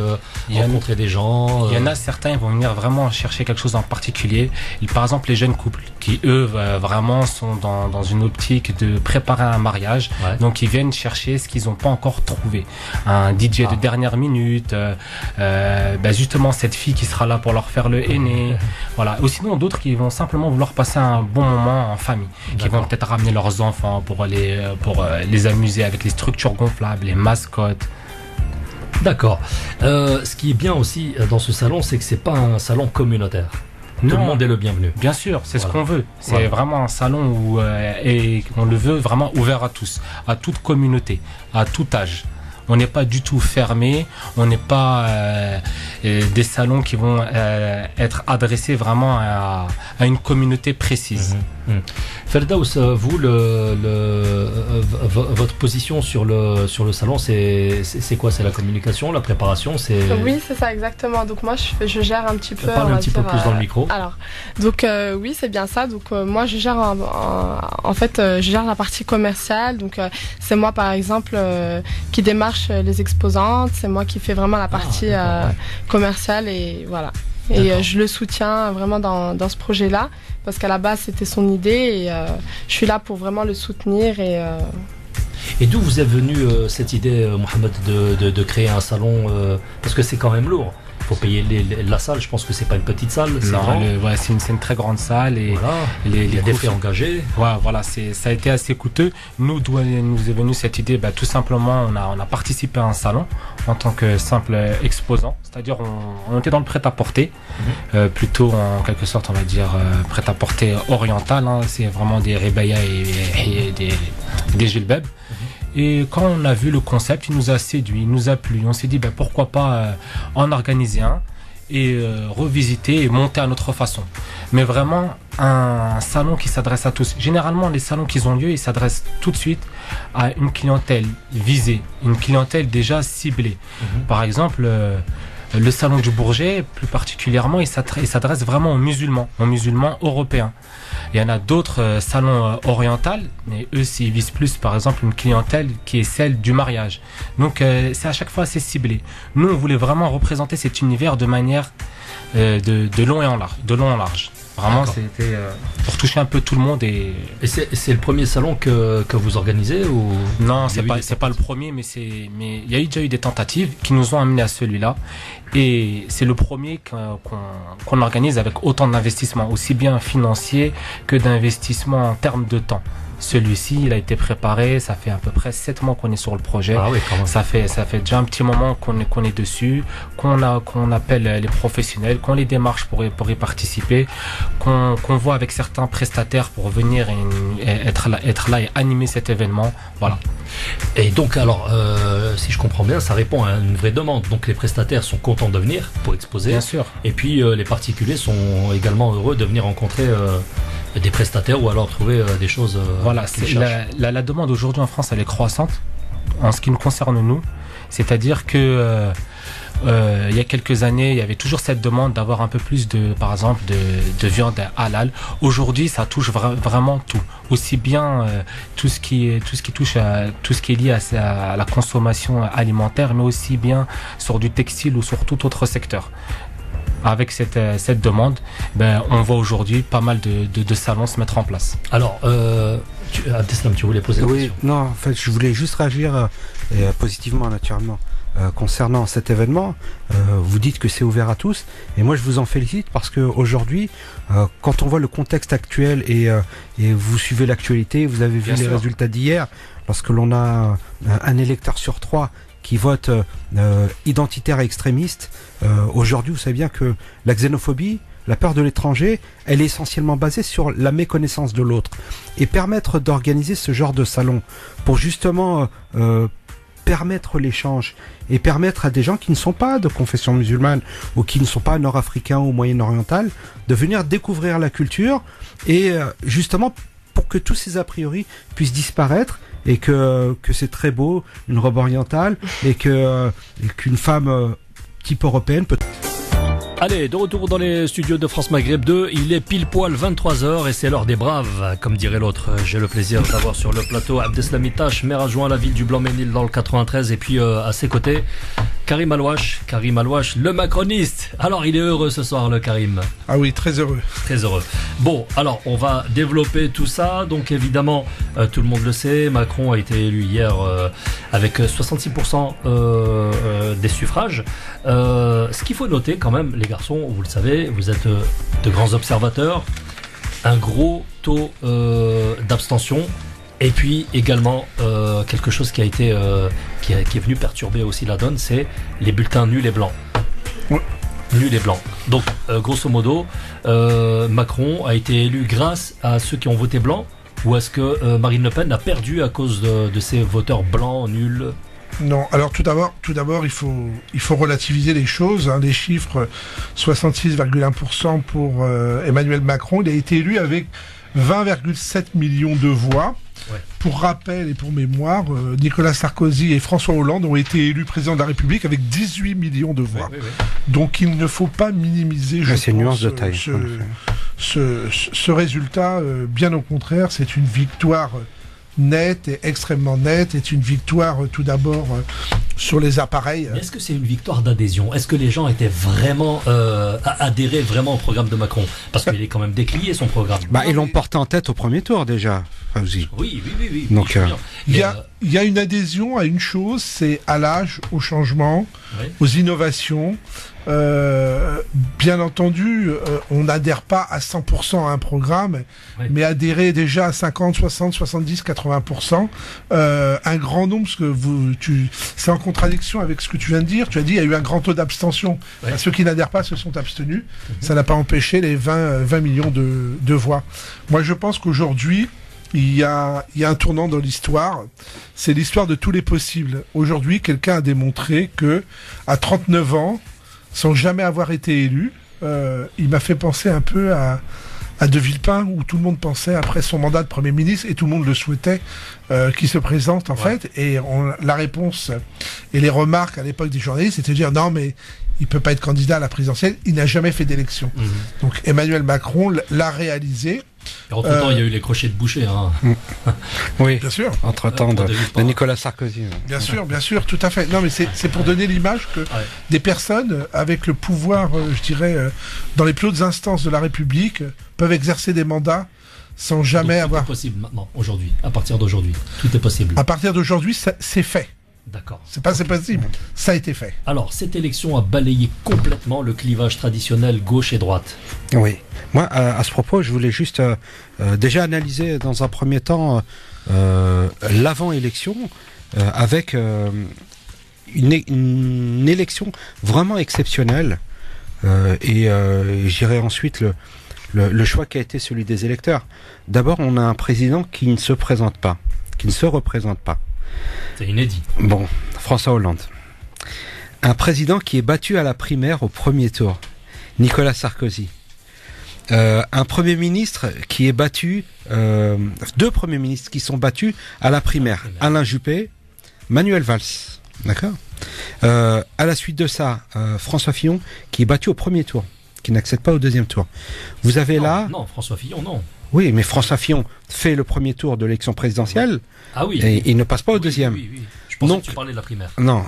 rencontrer des gens Il y en a certains, ils vont venir vraiment chercher quelque chose en particulier. Par exemple, les jeunes couples qui, eux, vraiment sont dans une optique de préparer un mariage. Donc ils viennent chercher ce qu'ils n'ont pas encore trouvé. Un DJ de dernière minute, justement cette fille qui sera là pour leur faire le henné. Voilà. Ou sinon d'autres qui vont simplement vouloir passer un bon moment en famille, qui vont peut-être ramener leurs enfants pour les amuser avec les structures gonflables, les mascottes. D'accord. Ce qui est bien aussi dans ce salon, c'est que c'est pas un salon communautaire. Tout le monde est le bienvenu. Bien sûr, c'est ce qu'on veut. C'est vraiment un salon où et on le veut vraiment ouvert à tous, à toute communauté, à tout âge. On n'est pas du tout fermé. On n'est pas des salons qui vont être adressés vraiment à une communauté précise. Ferdaous, vous, votre position sur le salon, c'est quoi? C'est la communication, la préparation, Oui, c'est ça, exactement. Donc moi, je gère un petit peu... Parle un petit peu plus dans le micro. Alors, donc oui, c'est bien ça. Donc moi, je gère je gère la partie commerciale. Donc c'est moi, par exemple, qui démarche les exposantes. C'est moi qui fais vraiment la partie commerciale et voilà. Et je le soutiens vraiment dans ce projet-là, parce qu'à la base c'était son idée et je suis là pour vraiment le soutenir. Et d'où vous est venue cette idée, Mohamed, de créer un salon parce que c'est quand même lourd. Il faut payer la salle, je pense que c'est pas une petite salle. C'est une très grande salle et voilà, il y a des frais engagés. Voilà, ça a été assez coûteux. Nous est venue cette idée, tout simplement, on a participé à un salon en tant que simple exposant, c'est-à-dire on était dans le prêt-à-porter, plutôt en quelque sorte, on va dire prêt-à-porter oriental, hein, c'est vraiment des rebaya et des jilbab. Et quand on a vu le concept, il nous a séduit, il nous a plu. On s'est dit pourquoi pas en organiser un et revisiter et monter à notre façon. Mais vraiment un salon qui s'adresse à tous. Généralement, les salons qui ont lieu, ils s'adressent tout de suite à une clientèle visée, une clientèle déjà ciblée. Par exemple, le salon du Bourget, plus particulièrement, il s'adresse vraiment aux musulmans européens. Il y en a d'autres salons orientaux, mais eux, ils visent plus, par exemple, une clientèle qui est celle du mariage. Donc, c'est à chaque fois assez ciblé. Nous, on voulait vraiment représenter cet univers de manière de long en large. Vraiment, c'était pour toucher un peu tout le monde. Et c'est le premier salon que vous organisez ou... Non, c'est pas le premier, mais il y a déjà eu des tentatives qui nous ont amenés à celui-là. Et c'est le premier qu'on organise avec autant d'investissement, aussi bien financier que d'investissement en termes de temps. Celui-ci, il a été préparé, ça fait à peu près 7 mois qu'on est sur le projet. Ah oui, quand même. Ça fait déjà un petit moment qu'on est dessus, qu'on appelle les professionnels, qu'on les démarche pour y participer, qu'on voit avec certains prestataires pour venir être là et animer cet événement. Voilà. Et donc, alors, si je comprends bien, ça répond à une vraie demande. Donc, les prestataires sont contents de venir pour exposer. Bien sûr. Et puis, les particuliers sont également heureux de venir rencontrer des prestataires ou alors trouver des choses. Voilà, la demande aujourd'hui en France, elle est croissante en ce qui nous concerne nous. C'est-à-dire que il y a quelques années, il y avait toujours cette demande d'avoir un peu plus par exemple, de viande halal. Aujourd'hui, ça touche vraiment tout. Aussi bien tout ce qui est lié à la consommation alimentaire, mais aussi bien sur du textile ou sur tout autre secteur. Avec cette demande, on voit aujourd'hui pas mal de salons se mettre en place. Alors, Abdeslam, tu voulais poser une question? Non, en fait, je voulais juste réagir positivement, naturellement. Concernant cet événement, vous dites que c'est ouvert à tous, et moi je vous en félicite parce que aujourd'hui, quand on voit le contexte actuel et vous suivez l'actualité, vous avez vu les résultats d'hier, lorsque l'on a un électeur sur 3 qui vote identitaire et extrémiste, aujourd'hui vous savez bien que la xénophobie, la peur de l'étranger, elle est essentiellement basée sur la méconnaissance de l'autre. Et permettre d'organiser ce genre de salon pour justement permettre l'échange et permettre à des gens qui ne sont pas de confession musulmane ou qui ne sont pas nord-africains ou moyen-oriental de venir découvrir la culture et justement pour que tous ces a priori puissent disparaître et que c'est très beau, une robe orientale et qu'une femme type européenne peut... Allez, de retour dans les studios de France Maghreb 2, il est pile poil 23h et c'est l'heure des braves, comme dirait l'autre. J'ai le plaisir d'avoir sur le plateau Abdeslam Itache, maire adjoint à la ville du Blanc-Ménil dans le 93, et puis à ses côtés, Karim Alouache, le macroniste. Alors il est heureux ce soir, le Karim. Ah oui, très heureux. Très heureux. Bon, alors on va développer tout ça. Donc évidemment, tout le monde le sait, Macron a été élu hier avec 66% des suffrages. Ce qu'il faut noter quand même, les garçons, vous le savez, vous êtes de grands observateurs, un gros taux d'abstention. Et puis également quelque chose qui a été qui est venu perturber aussi la donne, c'est les bulletins nuls et blancs. Ouais. Nuls et blancs. Donc grosso modo, Macron a été élu grâce à ceux qui ont voté blanc, ou est-ce que Marine Le Pen a perdu à cause de ces voteurs blancs nuls? Non. Alors tout d'abord, il faut relativiser les choses. Hein. Les chiffres, 66,1% pour Emmanuel Macron. Il a été élu avec 20,7 millions de voix. Ouais. Pour rappel et pour mémoire, Nicolas Sarkozy et François Hollande ont été élus président de la République avec 18 millions de voix. Oui. Donc il ne faut pas minimiser, ce résultat. Bien au contraire, c'est une victoire nette et extrêmement nette. C'est une victoire tout d'abord sur les appareils. Mais est-ce que c'est une victoire d'adhésion? Est-ce que les gens étaient vraiment adhérés vraiment au programme de Macron? Parce qu'il est quand même décrié son programme. Ils l'ont porté en tête au premier tour déjà. Oui. Donc, il y a une adhésion à une chose, c'est à l'âge, au changement, aux innovations. Bien entendu, on n'adhère pas à 100% à un programme, mais adhérer déjà à 50, 60, 70, 80%, un grand nombre, parce que c'est en contradiction avec ce que tu viens de dire. Tu as dit il y a eu un grand taux d'abstention. Ceux qui n'adhèrent pas se sont abstenus. Ça n'a pas empêché les 20 millions de voix. Moi, je pense qu'aujourd'hui, il y a un tournant dans l'histoire. C'est l'histoire de tous les possibles. Aujourd'hui, quelqu'un a démontré que, à 39 ans, sans jamais avoir été élu, il m'a fait penser un peu à De Villepin, où tout le monde pensait, après son mandat de Premier ministre, et tout le monde le souhaitait, qu'il se présente en fait. Et la réponse et les remarques à l'époque des journalistes, c'était de dire non mais il peut pas être candidat à la présidentielle, il n'a jamais fait d'élection. Donc Emmanuel Macron l'a réalisé. Entre-temps, il y a eu les crochets de boucher. Hein. Oui, bien sûr. Entre-temps, de Nicolas Sarkozy. Bien sûr, tout à fait. Non, mais c'est pour donner l'image que des personnes avec le pouvoir, je dirais, dans les plus hautes instances de la République, peuvent exercer des mandats sans jamais avoir... Tout est possible maintenant, aujourd'hui, à partir d'aujourd'hui. Tout est possible. À partir d'aujourd'hui, c'est fait. D'accord. C'est possible. Ça a été fait. Alors, cette élection a balayé complètement le clivage traditionnel gauche et droite. Oui. Moi, à ce propos, je voulais juste déjà analyser dans un premier temps l'avant-élection avec une élection vraiment exceptionnelle et j'irai ensuite le choix qui a été celui des électeurs. D'abord, on a un président qui ne se présente pas, qui ne se représente pas. C'est inédit. Bon, François Hollande. Un président qui est battu à la primaire au premier tour, Nicolas Sarkozy. Un premier ministre qui est battu, deux premiers ministres qui sont battus à la primaire, Alain Juppé, Manuel Valls. D'accord. À la suite de ça, François Fillon qui est battu au premier tour, qui n'accède pas au deuxième tour. Vous avez Non, François Fillon, non. Oui, mais François Fillon fait le premier tour de l'élection présidentielle. Ah oui. Et il ne passe pas au deuxième. Oui. Je pensais que tu parlais de la primaire. Non,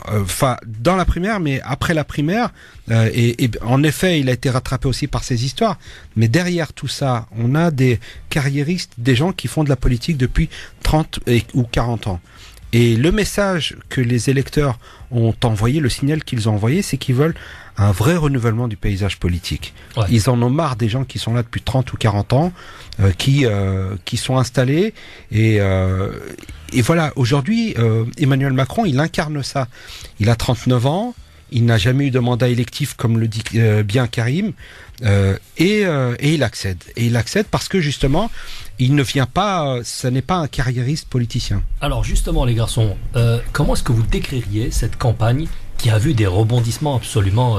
dans la primaire, mais après la primaire, et en effet, il a été rattrapé aussi par ces histoires. Mais derrière tout ça, on a des carriéristes, des gens qui font de la politique depuis 30 ou 40 ans. Et le message que les électeurs ont envoyé, le signal qu'ils ont envoyé, c'est qu'ils veulent un vrai renouvellement du paysage politique. Ouais. Ils en ont marre des gens qui sont là depuis 30 ou 40 ans, qui sont installés. Et voilà, aujourd'hui, Emmanuel Macron, il incarne ça. Il a 39 ans, il n'a jamais eu de mandat électif, comme le dit bien Karim, et il accède. Et il accède parce que, justement, il ne vient pas, ce n'est pas un carriériste politicien. Alors justement les garçons, comment est-ce que vous décririez cette campagne qui a vu des rebondissements absolument,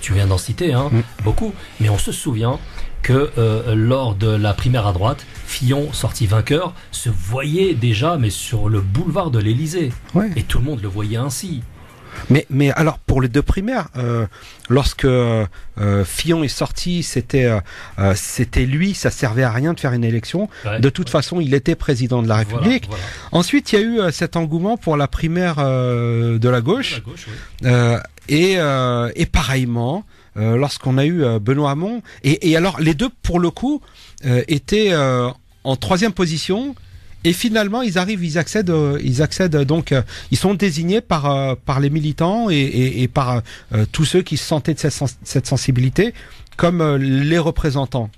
tu viens d'en citer, beaucoup, mais on se souvient que lors de la primaire à droite, Fillon, sorti vainqueur, se voyait déjà mais sur le boulevard de l'Élysée. Ouais. Et tout le monde le voyait ainsi. Mais alors pour les deux primaires, lorsque Fillon est sorti, c'était lui, ça servait à rien de faire une élection. Ouais, de toute façon, il était président de la République. Voilà. Ensuite, il y a eu cet engouement pour la primaire de la gauche. Oui. Et pareillement, lorsqu'on a eu Benoît Hamon, et alors les deux pour le coup étaient en troisième position. Et finalement, ils accèdent donc, ils sont désignés par les militants et par tous ceux qui se sentaient de cette sensibilité comme les représentants.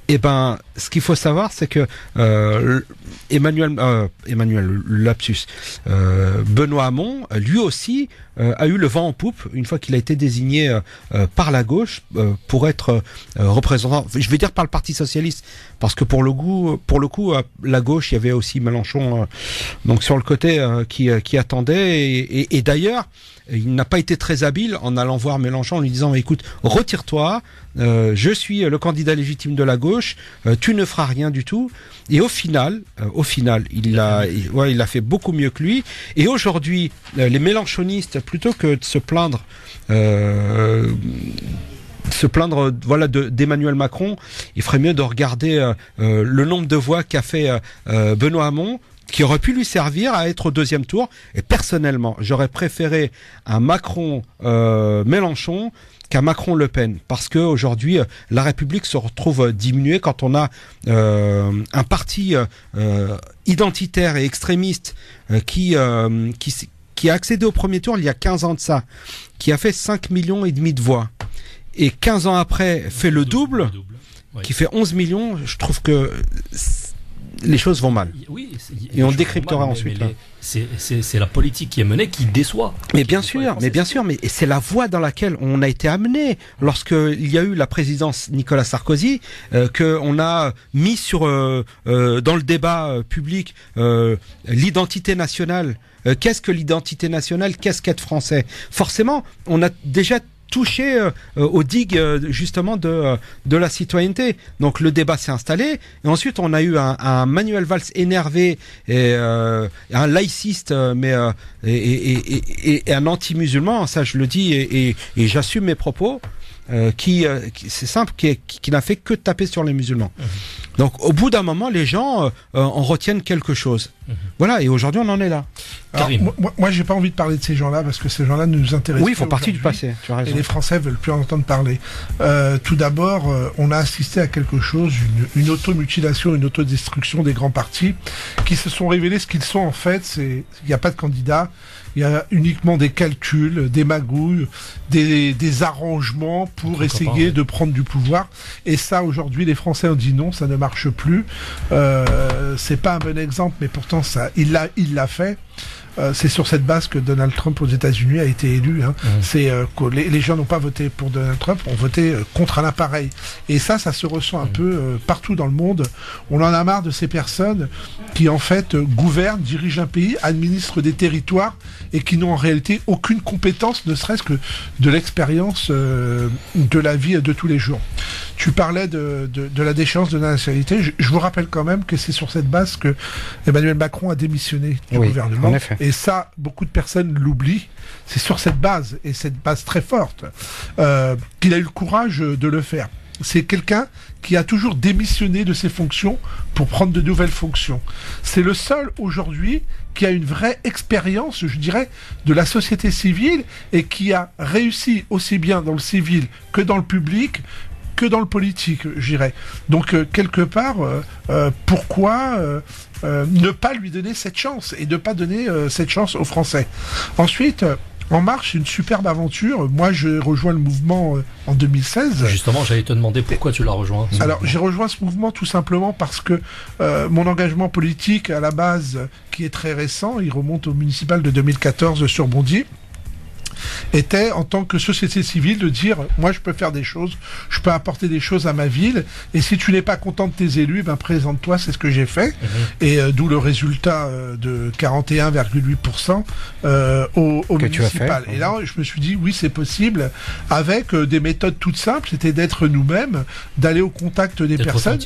Eh ben, ce qu'il faut savoir, c'est que Benoît Hamon, lui aussi, a eu le vent en poupe une fois qu'il a été désigné par la gauche pour être représentant. Je vais dire par le Parti socialiste, parce que pour le coup, la gauche, il y avait aussi Mélenchon, donc sur le côté qui attendait. Et d'ailleurs, il n'a pas été très habile en allant voir Mélenchon en lui disant écoute, retire-toi, je suis le candidat légitime de la gauche, tu ne feras rien du tout. Et au final, il a fait beaucoup mieux que lui. Et aujourd'hui, les mélenchonistes, plutôt que de se plaindre d'Emmanuel Macron, il ferait mieux de regarder le nombre de voix qu'a fait Benoît Hamon, qui aurait pu lui servir à être au deuxième tour. Et personnellement, j'aurais préféré un Macron-Mélenchon qu'un Macron-Le Pen, parce que aujourd'hui la République se retrouve diminuée quand on a un parti identitaire et extrémiste qui a accédé au premier tour il y a 15 ans de ça, qui a fait 5,5 millions de voix, et 15 ans après fait le double, qui fait 11 millions. Je trouve que les choses vont mal. Oui, et on décryptera ensuite. C'est la politique qui est menée qui déçoit. Mais bien sûr, mais c'est la voie dans laquelle on a été amené lorsqu'il y a eu la présidence Nicolas Sarkozy, qu'on a mis dans le débat public l'identité nationale. Qu'est-ce que l'identité nationale? Qu'est-ce qu'être français? Forcément, on a déjà touché aux digues justement de la citoyenneté. Donc le débat s'est installé, et ensuite on a eu un Manuel Valls énervé et un laïciste et un anti-musulman, ça je le dis et j'assume mes propos, qui c'est simple, qui n'a fait que taper sur les musulmans. Donc au bout d'un moment, les gens en retiennent quelque chose. Voilà, et aujourd'hui on en est là. Alors, moi j'ai pas envie de parler de ces gens-là, parce que ces gens-là ne nous intéressent pas. Oui, ils font partie du passé, tu as raison. Et les Français veulent plus en entendre parler. Tout d'abord, on a assisté à quelque chose, une automutilation, une autodestruction des grands partis, qui se sont révélés ce qu'ils sont en fait. Il n'y a pas de candidat. Il y a uniquement des calculs, des magouilles, des arrangements pour essayer de prendre du pouvoir. Et ça, aujourd'hui, les Français ont dit non, ça ne marche plus. C'est pas un bon exemple, mais pourtant il l'a fait. C'est sur cette base que Donald Trump aux États-Unis a été élu. C'est que les gens n'ont pas voté pour Donald Trump, ont voté contre un appareil. Et ça se ressent un peu partout dans le monde. On en a marre de ces personnes qui en fait gouvernent, dirigent un pays, administrent des territoires et qui n'ont en réalité aucune compétence, ne serait-ce que de l'expérience de la vie de tous les jours. Tu parlais de la déchéance de la nationalité. Je vous rappelle quand même que c'est sur cette base que Emmanuel Macron a démissionné du gouvernement. En effet. Et ça, beaucoup de personnes l'oublient. C'est sur cette base, et cette base très forte, qu'il a eu le courage de le faire. C'est quelqu'un qui a toujours démissionné de ses fonctions pour prendre de nouvelles fonctions. C'est le seul aujourd'hui qui a une vraie expérience, je dirais, de la société civile, et qui a réussi aussi bien dans le civil que dans le public, que dans le politique, je dirais. Donc, quelque part, pourquoi ne pas lui donner cette chance, et ne pas donner cette chance aux Français? Ensuite, En Marche, une superbe aventure. Moi, je rejoins le mouvement en 2016. Justement, j'allais te demander pourquoi tu l'as rejoint. Alors, j'ai rejoint ce mouvement tout simplement parce que mon engagement politique, à la base, qui est très récent, il remonte au municipal de 2014 sur Bondy, était en tant que société civile de dire moi je peux faire des choses, je peux apporter des choses à ma ville, et si tu n'es pas content de tes élus, ben présente-toi. C'est ce que j'ai fait, et d'où le résultat de 41,8% au municipal. Et là je me suis dit oui, c'est possible, avec des méthodes toutes simples. C'était d'être nous-mêmes, d'aller au contact des personnes,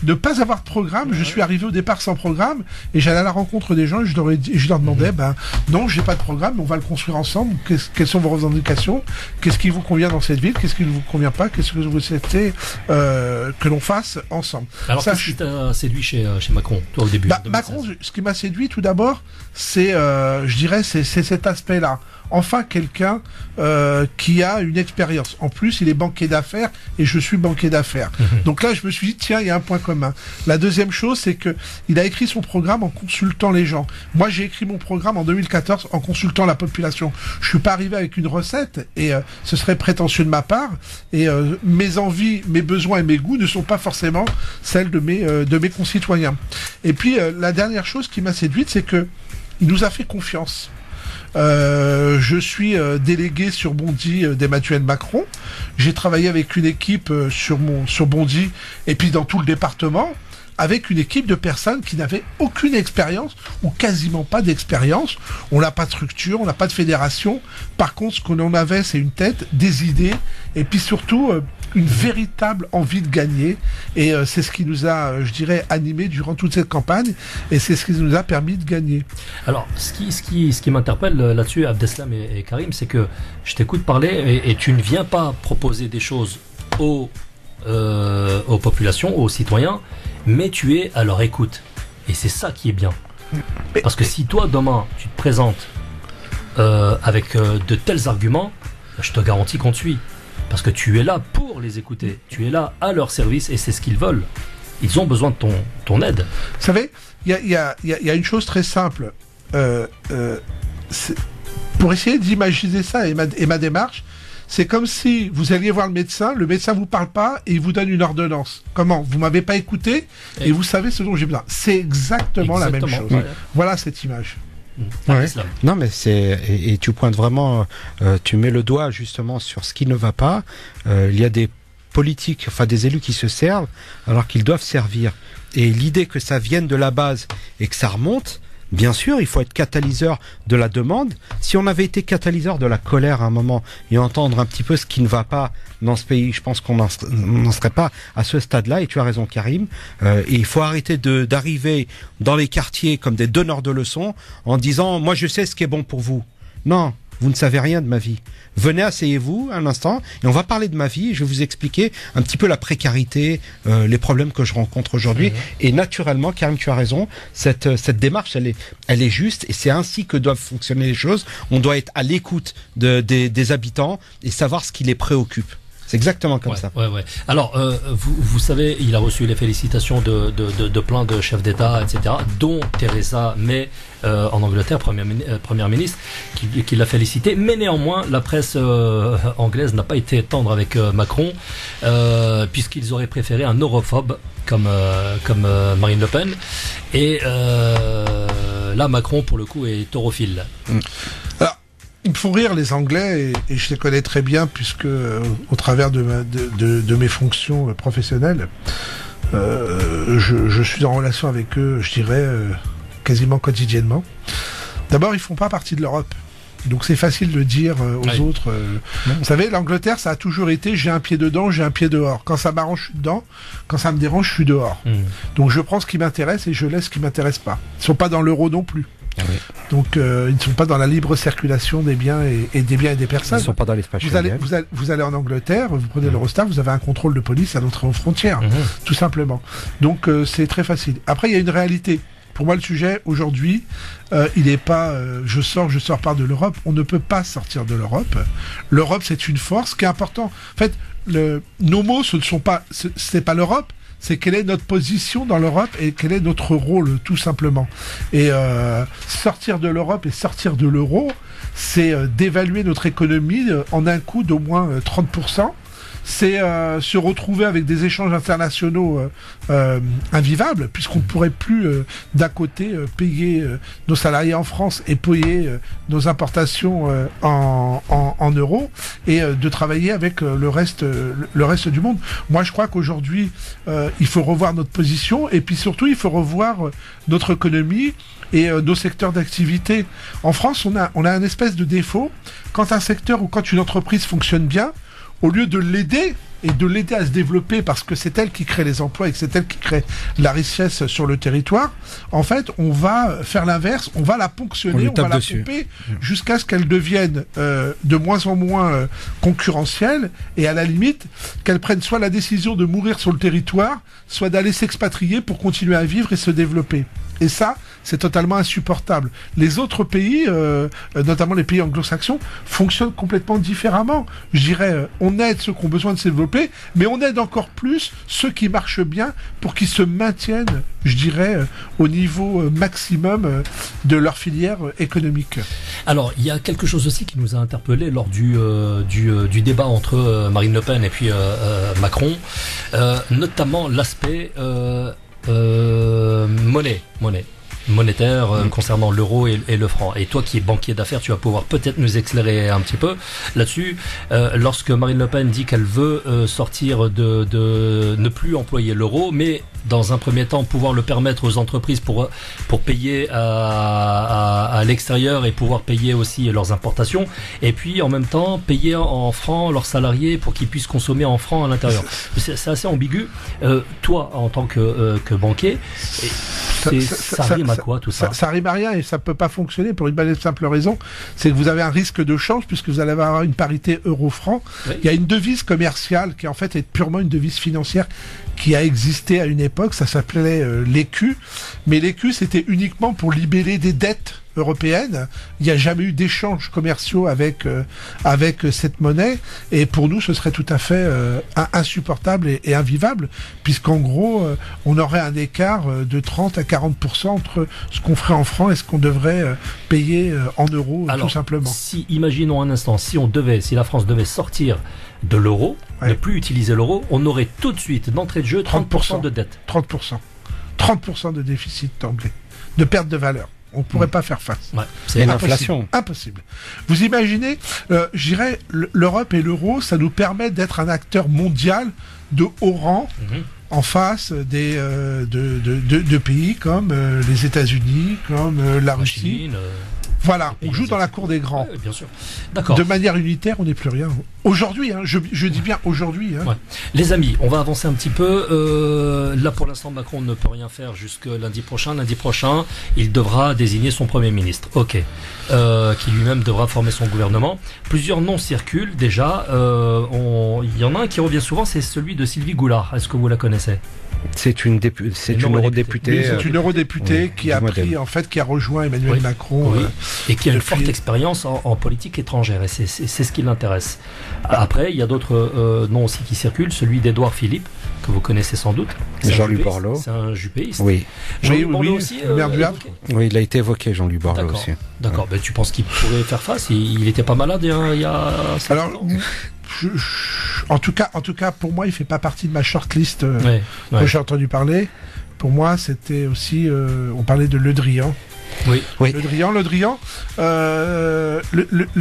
de pas avoir de programme. Je suis arrivé au départ sans programme, et j'allais à la rencontre des gens, et je leur demandais ben non, j'ai pas de programme, mais on va le construire ensemble. Quelles sont vos revendications? Qu'est-ce qui vous convient dans cette ville? Qu'est-ce qui ne vous convient pas? Qu'est-ce que vous souhaitez que l'on fasse ensemble? Alors, qu'est-ce qui t'a séduit chez Macron, toi, au début? Macron, ce qui m'a séduit tout d'abord, c'est, je dirais, c'est cet aspect-là. enfin quelqu'un qui a une expérience. En plus, il est banquier d'affaires et je suis banquier d'affaires. Donc là, je me suis dit, tiens, il y a un point commun. La deuxième chose, c'est que il a écrit son programme en consultant les gens. Moi, j'ai écrit mon programme en 2014 en consultant la population. Je suis pas arrivé avec une recette et ce serait prétentieux de ma part. Et mes envies, mes besoins et mes goûts ne sont pas forcément celles de mes concitoyens. Et puis, la dernière chose qui m'a séduite, c'est que il nous a fait confiance. Je suis délégué sur Bondy d'Emmanuel Macron. J'ai travaillé avec une équipe sur Bondy et puis dans tout le département, avec une équipe de personnes qui n'avaient aucune expérience ou quasiment pas d'expérience. On n'a pas de structure, on n'a pas de fédération. Par contre, ce qu'on en avait, c'est une tête, des idées et puis surtout une véritable envie de gagner. Et c'est ce qui nous a, je dirais, animés durant toute cette campagne et c'est ce qui nous a permis de gagner. Alors, ce qui m'interpelle là-dessus, Abdeslam et Karim, c'est que je t'écoute parler et tu ne viens pas proposer des choses aux populations, aux citoyens, mais tu es à leur écoute. Et c'est ça qui est bien. Parce que si toi, demain, tu te présentes avec de tels arguments, je te garantis qu'on te suit. Parce que tu es là pour les écouter. Tu es là à leur service et c'est ce qu'ils veulent. Ils ont besoin de ton aide. Vous savez, il y a une chose très simple. Pour essayer d'imaginer ça et ma démarche, c'est comme si vous alliez voir le médecin vous parle pas et il vous donne une ordonnance. Comment ? Vous m'avez pas écouté et vous savez ce dont j'ai besoin. C'est exactement la même chose. Ouais. Voilà cette image. Ouais. Non mais et tu pointes vraiment, tu mets le doigt justement sur ce qui ne va pas. Il y a des politiques, enfin des élus qui se servent alors qu'ils doivent servir. Et l'idée que ça vienne de la base et que ça remonte, bien sûr, il faut être catalyseur de la demande. Si on avait été catalyseur de la colère à un moment et entendre un petit peu ce qui ne va pas dans ce pays, je pense qu'on n'en serait pas à ce stade-là. Et tu as raison, Karim. Et il faut arrêter d'arriver dans les quartiers comme des donneurs de leçons en disant « moi je sais ce qui est bon pour vous ». Non, vous ne savez rien de ma vie. Venez, asseyez-vous un instant et on va parler de ma vie. Je vais vous expliquer un petit peu la précarité, les problèmes que je rencontre aujourd'hui. Et naturellement, Karim, tu as raison, cette démarche, elle est juste et c'est ainsi que doivent fonctionner les choses. On doit être à l'écoute des habitants et savoir ce qui les préoccupe. C'est exactement comme ça. Ouais. Alors, vous savez, il a reçu les félicitations de plein de chefs d'État, etc., dont Theresa May en Angleterre, première ministre, qui l'a félicité. Mais néanmoins, la presse anglaise n'a pas été tendre avec Macron, puisqu'ils auraient préféré un europhobe comme Marine Le Pen. Et là, Macron, pour le coup, est taurophile. Alors, ils me font rire les Anglais et je les connais très bien puisque au travers de mes fonctions professionnelles, je suis en relation avec eux, je dirais quasiment quotidiennement. D'abord, ils font pas partie de l'Europe. Donc c'est facile de dire aux autres. Vous savez, l'Angleterre, ça a toujours été j'ai un pied dedans, j'ai un pied dehors. Quand ça m'arrange, je suis dedans. Quand ça me dérange, je suis dehors. Donc je prends ce qui m'intéresse et je laisse ce qui m'intéresse pas. Ils sont pas dans l'euro non plus. Donc ils ne sont pas dans la libre circulation des biens et des personnes. Ils ne sont pas dans l'espace Schengen. Vous allez en Angleterre, vous prenez l'Eurostar, vous avez un contrôle de police à l'entrée aux frontières, tout simplement. Donc c'est très facile. Après il y a une réalité. Pour moi le sujet aujourd'hui, il n'est pas je sors pas de l'Europe. On ne peut pas sortir de l'Europe. L'Europe c'est une force qui est importante. En fait, nos mots c'est pas l'Europe. C'est quelle est notre position dans l'Europe et quel est notre rôle, tout simplement. Et sortir de l'Europe et sortir de l'euro, c'est d'évaluer notre économie en un coup d'au moins 30%. C'est se retrouver avec des échanges internationaux invivables, puisqu'on ne pourrait plus d'un côté payer nos salariés en France et payer nos importations en euros, et de travailler avec le reste du monde. Moi, je crois qu'aujourd'hui, il faut revoir notre position, et puis surtout, il faut revoir notre économie et nos secteurs d'activité. En France, on a un espèce de défaut. Quand un secteur ou quand une entreprise fonctionne bien, au lieu de l'aider et de l'aider à se développer parce que c'est elle qui crée les emplois et que c'est elle qui crée la richesse sur le territoire, en fait, on va faire l'inverse, on va la ponctionner, on va la pomper jusqu'à ce qu'elle devienne de moins en moins concurrentielle et à la limite, qu'elle prenne soit la décision de mourir sur le territoire, soit d'aller s'expatrier pour continuer à vivre et se développer. Et ça, c'est totalement insupportable. Les autres pays, notamment les pays anglo-saxons, fonctionnent complètement différemment. Je dirais, on aide ceux qui ont besoin de se développer, mais on aide encore plus ceux qui marchent bien pour qu'ils se maintiennent, je dirais, au niveau maximum de leur filière économique. Alors, il y a quelque chose aussi qui nous a interpellé lors du débat entre Marine Le Pen et puis Macron, notamment l'aspect monétaire concernant l'euro et le franc. Et toi qui es banquier d'affaires, tu vas pouvoir peut-être nous éclairer un petit peu là-dessus. Lorsque Marine Le Pen dit qu'elle veut sortir de ne plus employer l'euro, mais dans un premier temps pouvoir le permettre aux entreprises pour payer à l'extérieur et pouvoir payer aussi leurs importations, et puis en même temps payer en francs leurs salariés pour qu'ils puissent consommer en francs à l'intérieur. C'est assez ambigu. Toi, en tant que banquier, ça rime à quoi tout ça? Ça rime à rien, et ça peut pas fonctionner pour une bonne et simple raison, c'est que vous avez un risque de change puisque vous allez avoir une parité euro-franc. Oui. Il y a une devise commerciale qui en fait est purement une devise financière qui a existé à une époque, ça s'appelait l'écu, mais l'écu c'était uniquement pour libeller des dettes européennes. Il n'y a jamais eu d'échanges commerciaux avec cette monnaie, et pour nous ce serait tout à fait insupportable et invivable, puisqu'en gros on aurait un écart de 30 à 40% entre ce qu'on ferait en francs et ce qu'on devrait payer en euros. Alors, tout simplement. Si, imaginons un instant, si la France devait sortir de l'euro, ne plus utiliser l'euro, on aurait tout de suite d'entrée de jeu 30% de dette. 30% de déficit d'emblée, de perte de valeur. On ne pourrait pas faire face. Ouais, c'est l'inflation. Impossible. Vous imaginez, je dirais, l'Europe et l'euro, ça nous permet d'être un acteur mondial de haut rang en face de pays comme les États-Unis, comme la Russie. Chine, voilà, on joue dans la cour des grands. Ouais, bien sûr. D'accord. De manière unitaire, on n'est plus rien. Aujourd'hui, je dis bien aujourd'hui. Ouais. Les amis, on va avancer un petit peu. Là, pour l'instant, Macron ne peut rien faire jusque lundi prochain. Lundi prochain, il devra désigner son Premier ministre. Ok. Qui lui-même devra former son gouvernement. Plusieurs noms circulent déjà. Il y en a un qui revient souvent, c'est celui de Sylvie Goulard. Est-ce que vous la connaissez ? C'est une eurodéputée. C'est une eurodéputée qui a qui a rejoint Emmanuel Macron. Oui. Et qui a une forte expérience en politique étrangère. Et c'est ce qui l'intéresse. Après, il y a d'autres noms aussi qui circulent. Celui d'Édouard Philippe, que vous connaissez sans doute. Jean-Louis Borloo. C'est un jupéiste. Oui. Jean-Louis Borloo aussi. Maire du Havre. Oui, il a été évoqué, Jean-Louis Borloo aussi. D'accord. Ben, tu penses qu'il pourrait faire face? Il était pas malade il y a... Alors... En tout cas, pour moi, il fait pas partie de ma shortlist que j'ai entendu parler. Pour moi, c'était aussi, on parlait de Le Drian. Oui. Le Drian. Le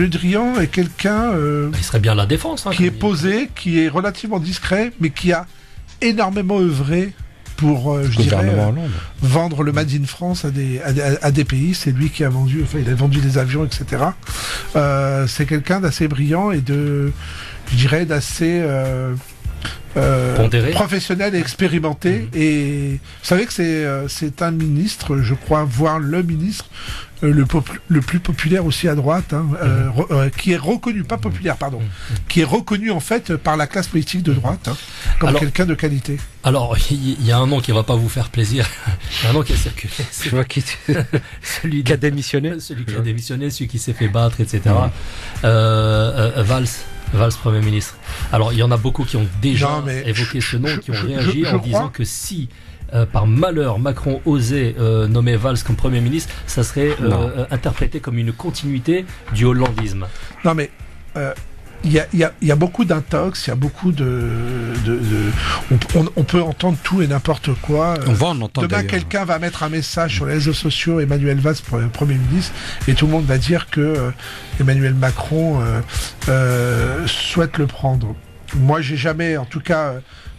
Drian est quelqu'un il serait bien à la défense, qui est posé, qui est relativement discret, mais qui a énormément œuvré pour, vendre le Made in France à des pays. C'est lui qui a vendu, il a vendu des avions, etc. C'est quelqu'un d'assez brillant et d'assez professionnel et expérimenté. Et vous savez que c'est un ministre, je crois, voire le ministre le plus populaire aussi à droite, qui est reconnu, pas populaire, pardon, qui est reconnu en fait par la classe politique de droite, comme quelqu'un de qualité. Alors, il y a un nom qui va pas vous faire plaisir. Il y a un nom qui a circulé. Je vois celui qui a démissionné. Celui qui a démissionné, celui qui s'est fait battre, etc. Valls, Premier ministre. Alors, il y en a beaucoup qui ont déjà évoqué ce nom, qui ont réagi en disant que si par malheur Macron osait nommer Valls comme Premier ministre, ça serait interprété comme une continuité du hollandisme. Non mais il y a beaucoup d'intox, il y a beaucoup on peut entendre tout et n'importe quoi. On va en entendre. Demain, quelqu'un va mettre un message sur les réseaux sociaux, Emmanuel Valls Premier ministre, et tout le monde va dire que Emmanuel Macron souhaite le prendre. Moi, j'ai jamais, en tout cas,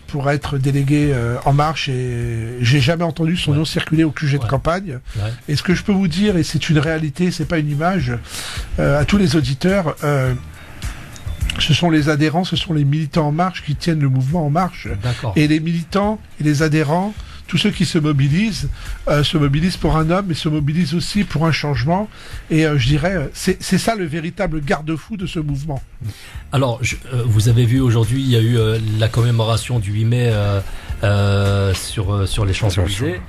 pour être délégué En Marche, et j'ai jamais entendu son nom circuler au QG de campagne. Ouais. Et ce que je peux vous dire, et c'est une réalité, c'est pas une image, à tous les auditeurs, ce sont les adhérents, ce sont les militants En Marche qui tiennent le mouvement En Marche. D'accord. Et les militants et les adhérents, tous ceux qui se mobilisent pour un homme, mais se mobilisent aussi pour un changement. Et je dirais, c'est ça le véritable garde-fou de ce mouvement. Alors, vous avez vu aujourd'hui, il y a eu la commémoration du 8 mai sur les Champs-Élysées.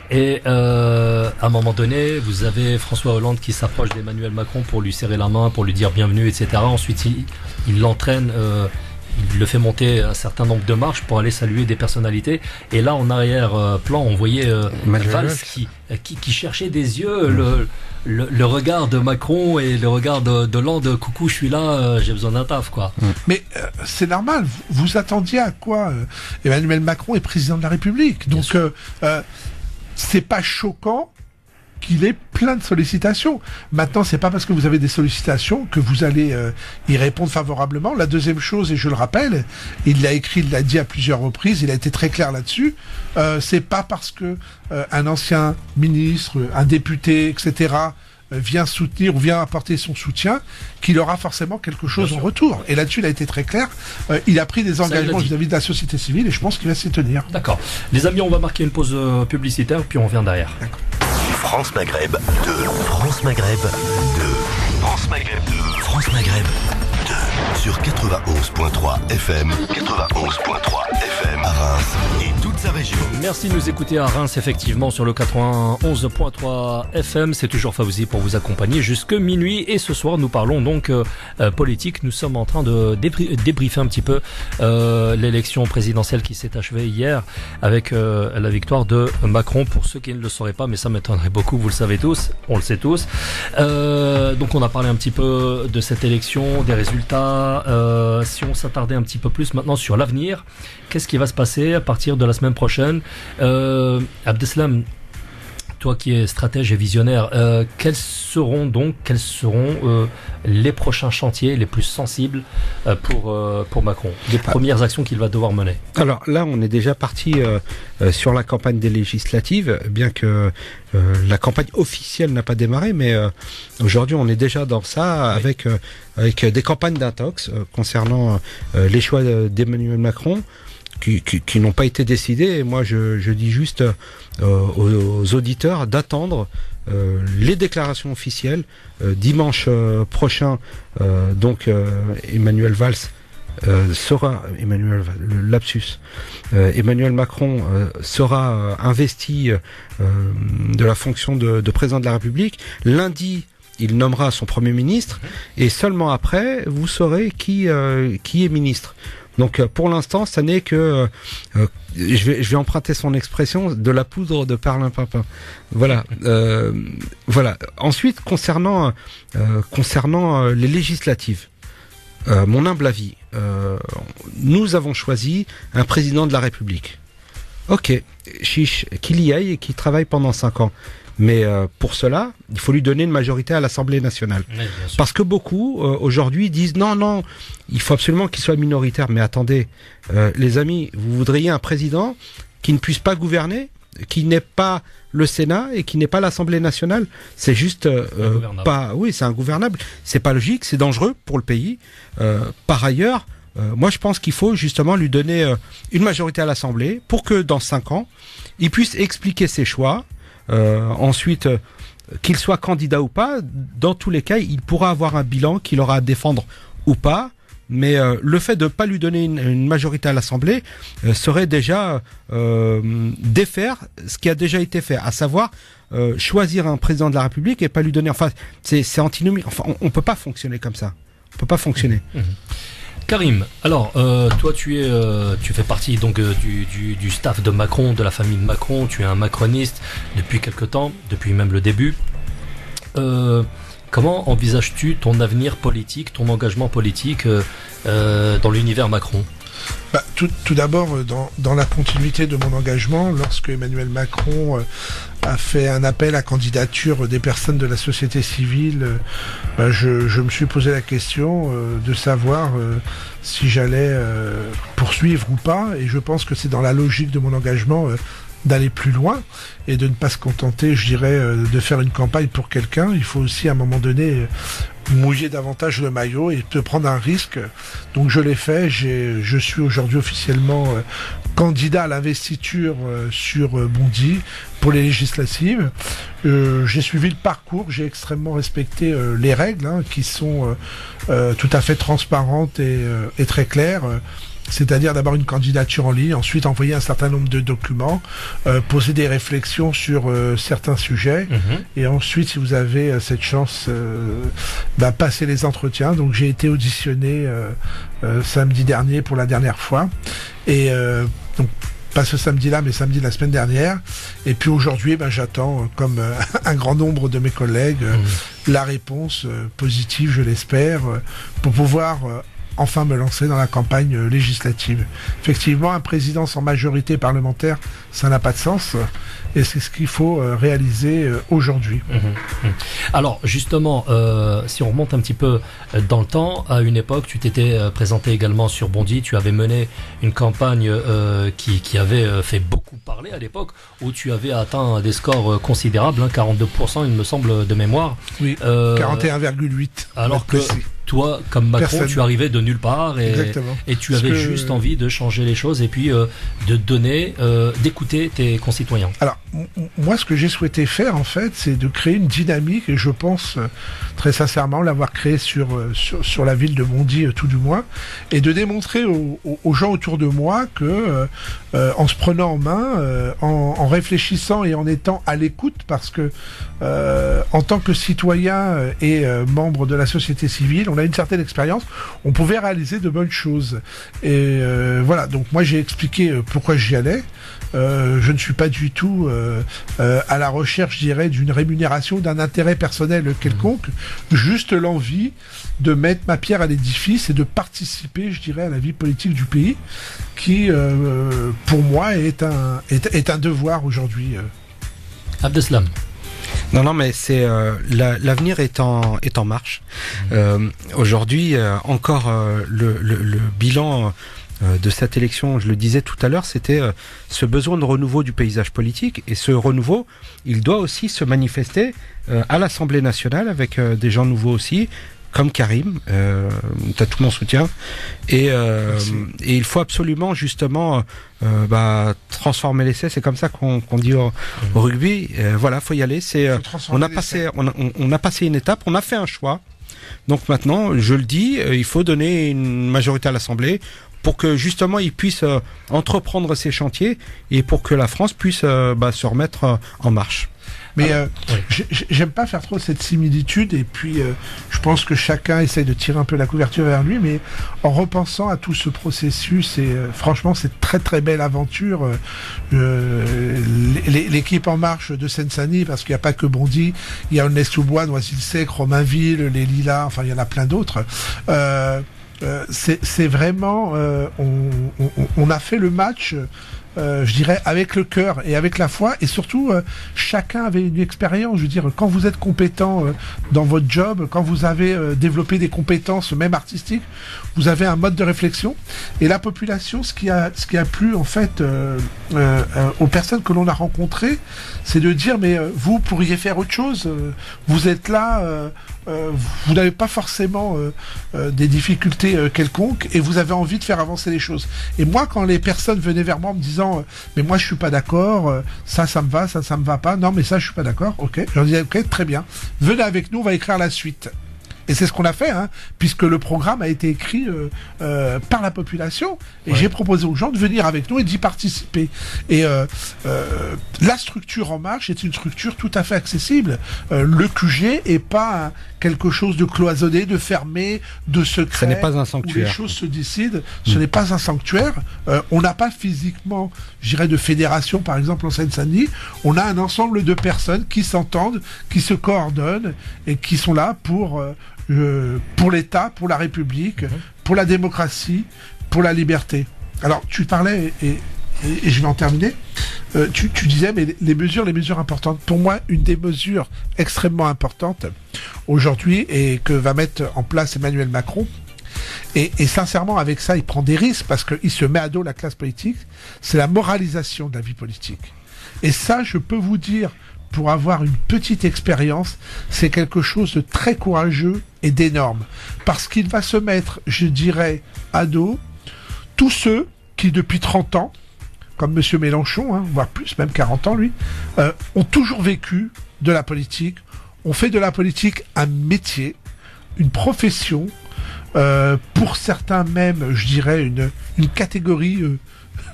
Et à un moment donné, vous avez François Hollande qui s'approche d'Emmanuel Macron pour lui serrer la main, pour lui dire bienvenue, etc. Ensuite, il l'entraîne, il le fait monter un certain nombre de marches pour aller saluer des personnalités. Et là, en arrière-plan, on voyait Valls qui cherchait des yeux le regard de Macron et le regard d'Hollande. Coucou, je suis là, j'ai besoin d'un taf, quoi. Mais c'est normal. Vous attendiez à quoi Emmanuel Macron est président de la République. Donc, c'est pas choquant qu'il ait plein de sollicitations. Maintenant, c'est pas parce que vous avez des sollicitations que vous allez y répondre favorablement. La deuxième chose, et je le rappelle, il l'a écrit, il l'a dit à plusieurs reprises, il a été très clair là-dessus, c'est pas parce que un ancien ministre, un député, etc., vient soutenir ou vient apporter son soutien qu'il aura forcément quelque chose en retour. Et là-dessus, il a été très clair. Il a pris des engagements vis-à-vis de la société civile et je pense qu'il va s'y tenir. D'accord. Les amis, on va marquer une pause publicitaire puis on revient derrière. D'accord. France Maghreb 2. France Maghreb 2. France Maghreb 2. France Maghreb 2. Sur 91.3 FM. 91.3 FM à Reims et toute sa région. Merci de nous écouter à Reims, effectivement, sur le 91.3 FM. C'est toujours Fawzi pour vous accompagner jusque minuit. Et ce soir, nous parlons donc politique. Nous sommes en train de débriefer un petit peu l'élection présidentielle qui s'est achevée hier avec la victoire de Macron. Pour ceux qui ne le sauraient pas, mais ça m'étonnerait beaucoup, vous le savez tous, on le sait tous. Donc on a parlé un petit peu de cette élection, des résultats. Si on s'attardait un petit peu plus maintenant sur l'avenir, qu'est-ce qui va se passer à partir de la semaine prochaine? Abdeslam, toi qui es stratège et visionnaire, quels seront les prochains chantiers les plus sensibles pour Macron, les premières actions qu'il va devoir mener? Alors là, on est déjà parti sur la campagne des législatives, bien que la campagne officielle n'a pas démarré, mais aujourd'hui on est déjà dans ça avec des campagnes d'intox concernant les choix d'Emmanuel Macron. Qui n'ont pas été décidés. Et moi, je dis juste aux auditeurs d'attendre les déclarations officielles. Dimanche prochain, donc Emmanuel Macron sera investi de la fonction de président de la République. Lundi, il nommera son Premier ministre. Et seulement après, vous saurez qui est ministre. Donc pour l'instant, ça n'est que, je vais emprunter son expression, de la poudre de perlimpinpin. Voilà. Voilà. Ensuite, concernant les législatives, mon humble avis, nous avons choisi un président de la République. Ok, chiche, qu'il y aille et qu'il travaille pendant 5 ans. Mais pour cela, il faut lui donner une majorité à l'Assemblée nationale. Oui, parce que beaucoup, aujourd'hui, disent non, il faut absolument qu'il soit minoritaire. Mais attendez, les amis, vous voudriez un président qui ne puisse pas gouverner, qui n'est pas le Sénat et qui n'est pas l'Assemblée nationale? C'est juste pas... Oui, c'est ingouvernable. C'est pas logique, c'est dangereux pour le pays. Par ailleurs, moi je pense qu'il faut justement lui donner une majorité à l'Assemblée pour que dans 5 ans, il puisse expliquer ses choix. Ensuite, qu'il soit candidat ou pas, dans tous les cas, il pourra avoir un bilan qu'il aura à défendre ou pas. Mais le fait de ne pas lui donner une majorité à l'Assemblée serait déjà défaire ce qui a déjà été fait, à savoir choisir un président de la République et pas lui donner... Enfin, c'est antinomique. Enfin, on peut pas fonctionner comme ça. On peut pas fonctionner. Karim, alors toi tu fais partie donc du staff de Macron, de la famille de Macron, tu es un macroniste depuis quelque temps, depuis même le début. Comment envisages-tu ton avenir politique, ton engagement politique dans l'univers Macron? Tout d'abord, dans la continuité de mon engagement, lorsque Emmanuel Macron a fait un appel à candidature des personnes de la société civile, je me suis posé la question de savoir si j'allais poursuivre ou pas, et je pense que c'est dans la logique de mon engagement d'aller plus loin et de ne pas se contenter, je dirais, de faire une campagne pour quelqu'un. Il faut aussi à un moment donné mouiller davantage le maillot et de prendre un risque. Donc je l'ai fait. Je suis aujourd'hui officiellement candidat à l'investiture sur Bondy pour les législatives. J'ai suivi le parcours, j'ai extrêmement respecté les règles qui sont tout à fait transparentes et très claires. C'est-à-dire d'abord une candidature en ligne, ensuite envoyer un certain nombre de documents, poser des réflexions sur certains sujets, et ensuite, si vous avez cette chance, passer les entretiens. Donc j'ai été auditionné samedi dernier pour la dernière fois, et donc pas ce samedi-là, mais samedi de la semaine dernière. Et puis aujourd'hui, j'attends, comme un grand nombre de mes collègues, la réponse positive, je l'espère, pour pouvoir enfin me lancer dans la campagne législative. Effectivement, un président sans majorité parlementaire, ça n'a pas de sens. Et c'est ce qu'il faut réaliser aujourd'hui. Alors justement, si on remonte un petit peu dans le temps, à une époque, tu t'étais présenté également sur Bondy, tu avais mené une campagne qui avait fait beaucoup parler à l'époque, où tu avais atteint des scores considérables, 42% il me semble de mémoire. Oui, 41,8. Alors que toi, comme Macron, tu arrivais de nulle part et tu avais juste envie de changer les choses et puis de donner, d'écouter tes concitoyens. Alors, moi, ce que j'ai souhaité faire, en fait, c'est de créer une dynamique, et je pense très sincèrement l'avoir créée sur la ville de Bondy, tout du moins, et de démontrer aux gens autour de moi que, en se prenant en main, en réfléchissant et en étant à l'écoute, parce que en tant que citoyen et membre de la société civile, on a une certaine expérience, on pouvait réaliser de bonnes choses. Et voilà, donc moi j'ai expliqué pourquoi j'y allais. Je ne suis pas du tout à la recherche, je dirais, d'une rémunération, d'un intérêt personnel quelconque, juste l'envie de mettre ma pierre à l'édifice et de participer, je dirais, à la vie politique du pays, qui, pour moi, est un devoir aujourd'hui. Abdeslam. Non, mais c'est l'avenir est en marche. Aujourd'hui, encore le bilan de cette élection, je le disais tout à l'heure, c'était ce besoin de renouveau du paysage politique, et ce renouveau, il doit aussi se manifester à l'Assemblée nationale avec des gens nouveaux aussi, comme Karim, t'as tout mon soutien, et il faut absolument justement transformer l'essai. C'est comme ça qu'on dit au rugby. Voilà, faut y aller. On a passé une étape, on a fait un choix. Donc maintenant, je le dis, il faut donner une majorité à l'Assemblée pour que justement ils puissent entreprendre ces chantiers et pour que la France puisse se remettre en marche. Mais j'aime pas faire trop cette similitude, et puis je pense que chacun essaye de tirer un peu la couverture vers lui, mais en repensant à tout ce processus, et franchement c'est très très belle aventure, l'équipe En Marche de Seine-Saint-Denis, parce qu'il n'y a pas que Bondy, il y a Aulnay-sous-Bois, Noisy-le-Sec, Romainville, les Lilas, enfin il y en a plein d'autres. C'est vraiment, on a fait le match, je dirais, avec le cœur et avec la foi, et surtout chacun avait une expérience. Je veux dire, quand vous êtes compétent dans votre job, quand vous avez développé des compétences même artistiques, vous avez un mode de réflexion, et la population, ce qui a plu en fait aux personnes que l'on a rencontrées, c'est de dire mais vous pourriez faire autre chose, vous êtes là, vous n'avez pas forcément des difficultés quelconques, et vous avez envie de faire avancer les choses. Et moi, quand les personnes venaient vers moi en me disant mais moi je suis pas d'accord, ça me va, ça me va pas, non mais ça je suis pas d'accord, ok, je leur disais ok, très bien, venez avec nous, on va écrire la suite. Et c'est ce qu'on a fait, puisque le programme a été écrit par la population, et j'ai proposé aux gens de venir avec nous et d'y participer. Et la structure En Marche est une structure tout à fait accessible. Le QG est pas quelque chose de cloisonné, de fermé, de secret. Ce n'est pas un sanctuaire. Où les choses se décident. Ce n'est pas un sanctuaire. On n'a pas physiquement, je dirais, de fédération, par exemple en Seine-Saint-Denis. On a un ensemble de personnes qui s'entendent, qui se coordonnent et qui sont là pour l'État, pour la République, pour la démocratie, pour la liberté. Alors, tu parlais, et je vais en terminer, tu disais, mais les mesures importantes. Pour moi, une des mesures extrêmement importantes aujourd'hui, et que va mettre en place Emmanuel Macron, et sincèrement, avec ça, il prend des risques, parce qu'il se met à dos la classe politique, c'est la moralisation de la vie politique. Et ça, je peux vous dire, pour avoir une petite expérience, c'est quelque chose de très courageux et d'énorme. Parce qu'il va se mettre, je dirais, à dos tous ceux qui, depuis 30 ans, comme M. Mélenchon, voire plus, même 40 ans lui, ont toujours vécu de la politique, ont fait de la politique un métier, une profession, pour certains même, je dirais, une catégorie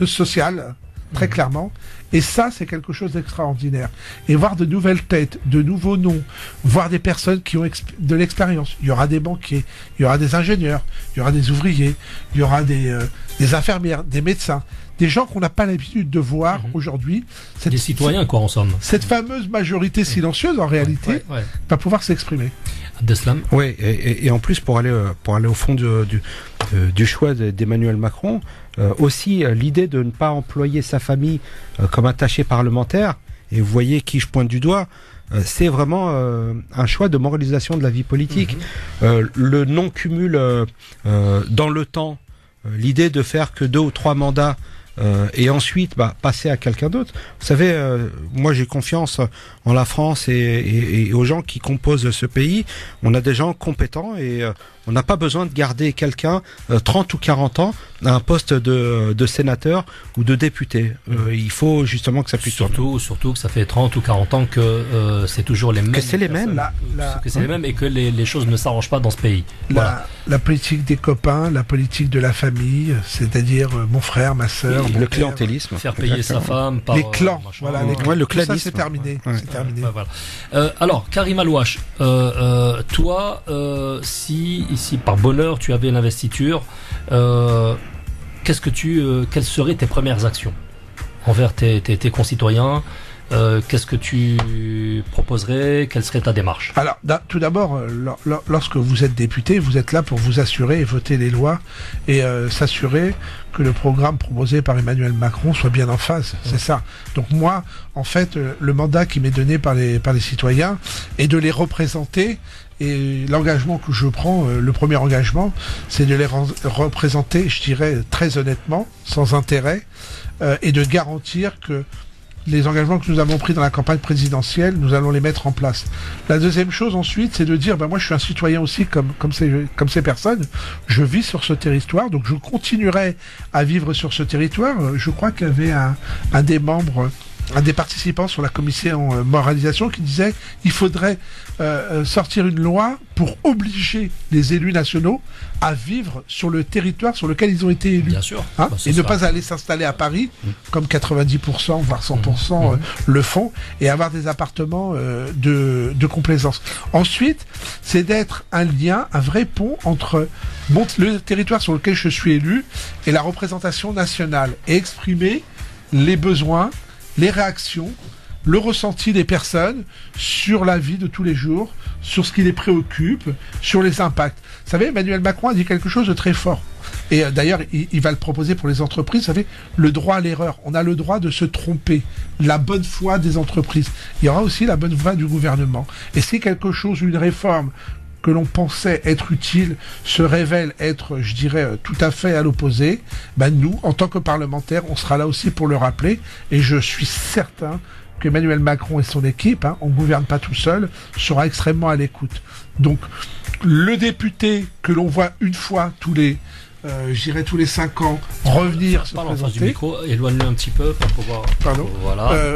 sociale, très clairement. Et ça, c'est quelque chose d'extraordinaire. Et voir de nouvelles têtes, de nouveaux noms, voir des personnes qui ont de l'expérience. Il y aura des banquiers, il y aura des ingénieurs, il y aura des ouvriers, il y aura des infirmières, des médecins, des gens qu'on n'a pas l'habitude de voir aujourd'hui. Des citoyens, quoi, en somme. Cette fameuse majorité silencieuse, en réalité, va pouvoir s'exprimer. Abdeslam. Oui, et en plus, pour aller au fond du choix d'Emmanuel Macron, aussi l'idée de ne pas employer sa famille comme attaché parlementaire, et vous voyez qui je pointe du doigt, c'est vraiment un choix de moralisation de la vie politique. Le non-cumul dans le temps, l'idée de faire que 2 ou 3 mandats et ensuite passer à quelqu'un d'autre. Vous savez, moi j'ai confiance en la France et aux gens qui composent ce pays. On a des gens compétents et on n'a pas besoin de garder quelqu'un 30 ou 40 ans à un poste de sénateur ou de député. Il faut justement que ça puisse tourner. Surtout que ça fait 30 ou 40 ans que c'est toujours les mêmes. Que c'est les mêmes. Que c'est les mêmes et que les choses ne s'arrangent pas dans ce pays. La politique des copains, la politique de la famille, c'est-à-dire mon frère, ma sœur, le clientélisme. Faire payer sa femme par... Les clans, voilà, les clans. Le clanisme. Ça, c'est terminé. C'est terminé. Voilà. Alors, Karim Alouache, toi, si par bonheur tu avais l'investiture, quelles seraient tes premières actions envers tes concitoyens? Qu'est-ce que tu proposerais? Quelle serait ta démarche? Alors, tout d'abord, lorsque vous êtes député, vous êtes là pour vous assurer et voter les lois et s'assurer que le programme proposé par Emmanuel Macron soit bien en phase. C'est ça. Donc moi, en fait, le mandat qui m'est donné par les citoyens est de les représenter. Et l'engagement que je prends, le premier engagement, c'est de les représenter, je dirais, très honnêtement, sans intérêt, et de garantir que les engagements que nous avons pris dans la campagne présidentielle, nous allons les mettre en place. La deuxième chose ensuite, c'est de dire, moi je suis un citoyen aussi comme ces personnes, je vis sur ce territoire, donc je continuerai à vivre sur ce territoire. Je crois qu'il y avait un des participants sur la commission moralisation qui disait il faudrait sortir une loi pour obliger les élus nationaux à vivre sur le territoire sur lequel ils ont été élus. Bien sûr. Et ne pas aller s'installer à Paris, comme 90%, voire 100% le font, et avoir des appartements de complaisance. Ensuite, c'est d'être un lien, un vrai pont entre le territoire sur lequel je suis élu et la représentation nationale, et exprimer les besoins, les réactions, le ressenti des personnes sur la vie de tous les jours, sur ce qui les préoccupe, sur les impacts. Vous savez, Emmanuel Macron a dit quelque chose de très fort. Et d'ailleurs, il va le proposer pour les entreprises. Vous savez, le droit à l'erreur. On a le droit de se tromper. La bonne foi des entreprises. Il y aura aussi la bonne foi du gouvernement. Et si quelque chose, une réforme que l'on pensait être utile se révèle être, je dirais, tout à fait à l'opposé, nous, en tant que parlementaires, on sera là aussi pour le rappeler. Et je suis certain qu'Emmanuel Macron et son équipe, on ne gouverne pas tout seul, sera extrêmement à l'écoute. Donc, le député que l'on voit une fois tous les 5 ans revenir se présenter. En face du micro, éloigne-le un petit peu pour pouvoir... Pardon.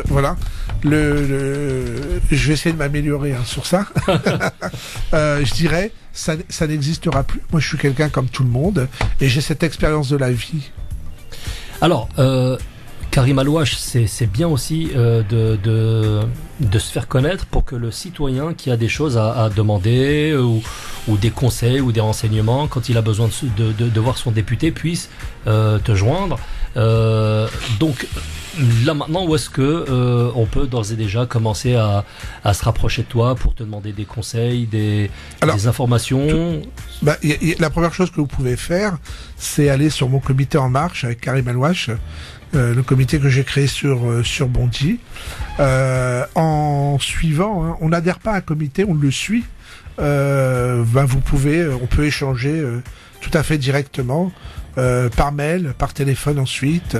Voilà. Je vais essayer de m'améliorer sur ça. Je dirais, ça n'existera plus. Moi, je suis quelqu'un comme tout le monde et j'ai cette expérience de la vie. Alors, Karim Alouache, c'est bien aussi de se faire connaître pour que le citoyen qui a des choses à demander ou des conseils ou des renseignements, quand il a besoin de voir son député, puisse te joindre. Donc là maintenant, où est-ce que on peut d'ores et déjà commencer à se rapprocher de toi pour te demander des conseils, des informations? La première chose que vous pouvez faire, c'est aller sur mon comité En Marche avec Karim Alouache, le comité que j'ai créé sur Bondy. En suivant, on n'adhère pas à un comité, on le suit. On peut échanger tout à fait directement. Par mail, par téléphone ensuite.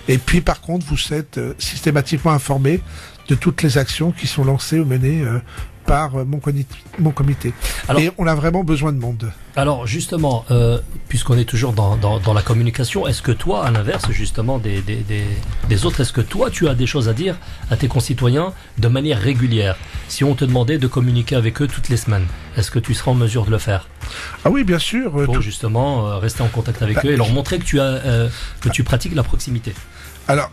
Et puis par contre, vous êtes systématiquement informé de toutes les actions qui sont lancées ou menées par mon comité. Alors, et on a vraiment besoin de monde. Alors justement, puisqu'on est toujours dans la communication, est-ce que toi, à l'inverse justement des autres, est-ce que toi tu as des choses à dire à tes concitoyens de manière régulière? Si on te demandait de communiquer avec eux toutes les semaines, est-ce que tu seras en mesure de le faire? Ah oui, bien sûr. Pour justement rester en contact avec eux et leur montrer que tu pratiques la proximité. Alors,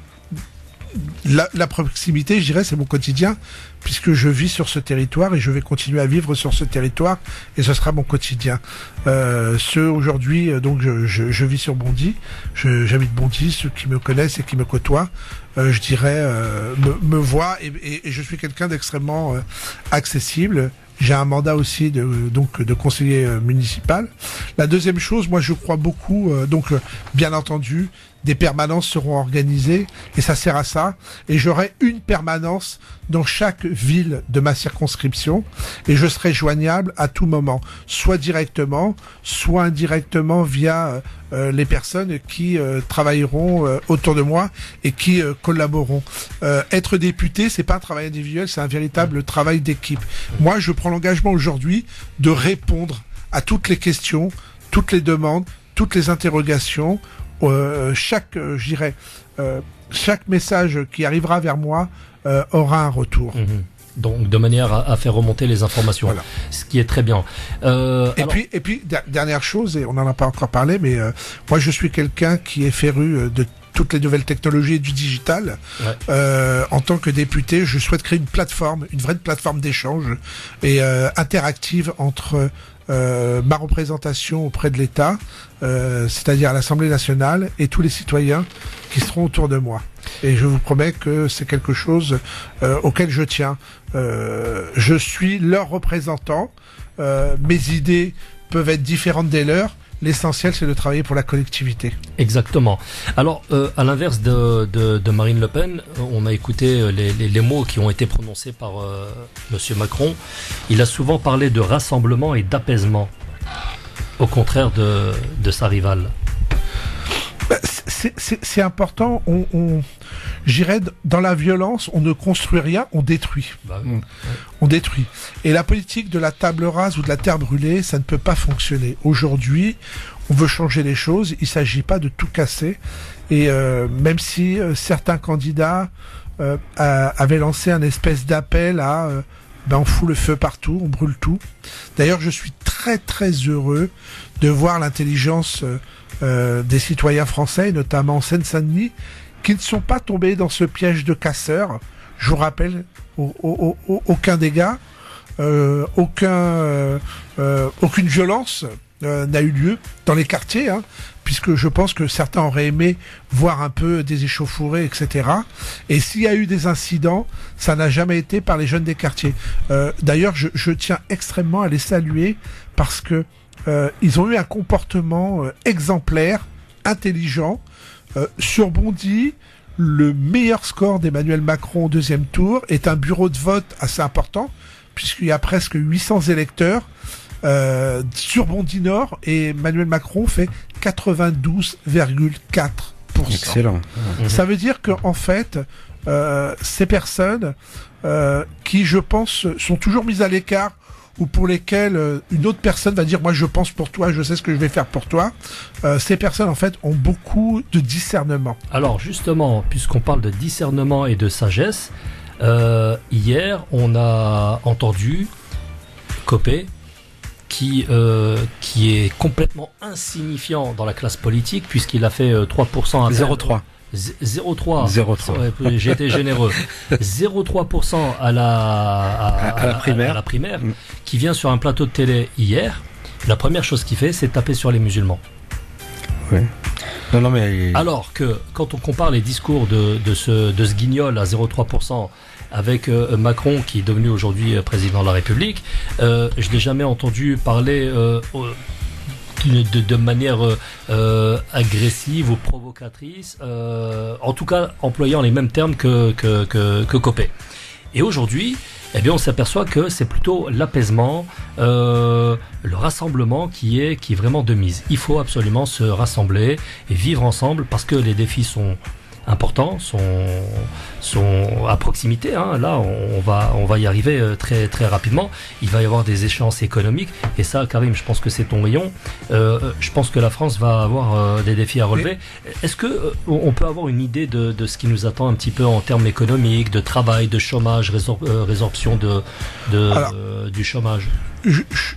la proximité, je dirais, c'est mon quotidien, puisque je vis sur ce territoire et je vais continuer à vivre sur ce territoire, et ce sera mon quotidien. Aujourd'hui, donc je vis sur Bondy, j'habite Bondy, ceux qui me connaissent et qui me côtoient, je dirais, me voient, et je suis quelqu'un d'extrêmement accessible. J'ai un mandat aussi de conseiller municipal. La deuxième chose, moi je crois beaucoup, bien entendu, des permanences seront organisées et ça sert à ça. Et j'aurai une permanence dans chaque ville de ma circonscription et je serai joignable à tout moment, soit directement, soit indirectement via les personnes qui travailleront autour de moi et qui collaboreront. Être député, c'est pas un travail individuel, c'est un véritable travail d'équipe. Moi, je prends l'engagement aujourd'hui de répondre à toutes les questions, toutes les demandes, toutes les interrogations. Chaque message qui arrivera vers moi aura un retour. Donc de manière à faire remonter les informations, voilà. Ce qui est très bien. Et puis dernière chose, et on n'en a pas encore parlé, mais moi je suis quelqu'un qui est féru de toutes les nouvelles technologies et du digital. Ouais. En tant que député, je souhaite créer une vraie plateforme d'échange et interactive entre ma représentation auprès de l'État, c'est-à-dire à l'Assemblée nationale, et tous les citoyens qui seront autour de moi. Et je vous promets que c'est quelque chose auquel je tiens. Je suis leur représentant. Mes idées peuvent être différentes des leurs. L'essentiel, c'est de travailler pour la collectivité. Exactement. Alors, à l'inverse de Marine Le Pen, on a écouté les mots qui ont été prononcés par Monsieur Macron. Il a souvent parlé de rassemblement et d'apaisement, au contraire de sa rivale. C'est important. J'irais dans la violence, on ne construit rien, on détruit. On détruit. Et la politique de la table rase ou de la terre brûlée, ça ne peut pas fonctionner. Aujourd'hui, on veut changer les choses. Il ne s'agit pas de tout casser. Et même si certains candidats avaient lancé un espèce d'appel à on fout le feu partout, on brûle tout. D'ailleurs, je suis très très heureux de voir l'intelligence des citoyens français, notamment en Seine-Saint-Denis, qui ne sont pas tombés dans ce piège de casseurs. Je vous rappelle, aucun dégât, aucune violence n'a eu lieu dans les quartiers, puisque je pense que certains auraient aimé voir un peu des échauffourées, etc. Et s'il y a eu des incidents, ça n'a jamais été par les jeunes des quartiers. D'ailleurs, je tiens extrêmement à les saluer parce que ils ont eu un comportement exemplaire, intelligent. Sur Bondy, le meilleur score d'Emmanuel Macron au deuxième tour est un bureau de vote assez important, puisqu'il y a presque 800 électeurs sur Bondy Nord, et Emmanuel Macron fait 92,4%. Excellent. Ça veut dire qu'en fait, ces personnes qui, je pense, sont toujours mises à l'écart, ou pour lesquelles une autre personne va dire moi je pense pour toi, je sais ce que je vais faire pour toi, ces personnes en fait ont beaucoup de discernement. Alors justement, puisqu'on parle de discernement et de sagesse, hier on a entendu Copé qui est complètement insignifiant dans la classe politique, puisqu'il a fait 3% à 0,3. 0,3. J'ai été généreux. 0,3% à la primaire, qui vient sur un plateau de télé hier. La première chose qu'il fait, c'est taper sur les musulmans. Oui. Non, mais... Alors que quand on compare les discours de ce guignol à 0,3% avec Macron, qui est devenu aujourd'hui président de la République, je l'ai jamais entendu parler de manière agressive ou provocatrice, en tout cas employant les mêmes termes que Copé. Et aujourd'hui, eh bien, on s'aperçoit que c'est plutôt l'apaisement, le rassemblement qui est vraiment de mise. Il faut absolument se rassembler et vivre ensemble, parce que les défis sont importants sont à proximité. Hein. Là, on va y arriver très très rapidement. Il va y avoir des échéances économiques et ça, Karim, je pense que c'est ton rayon. Je pense que la France va avoir des défis à relever. Est-ce que on peut avoir une idée de ce qui nous attend un petit peu en termes économiques, de travail, de chômage, résorption du chômage?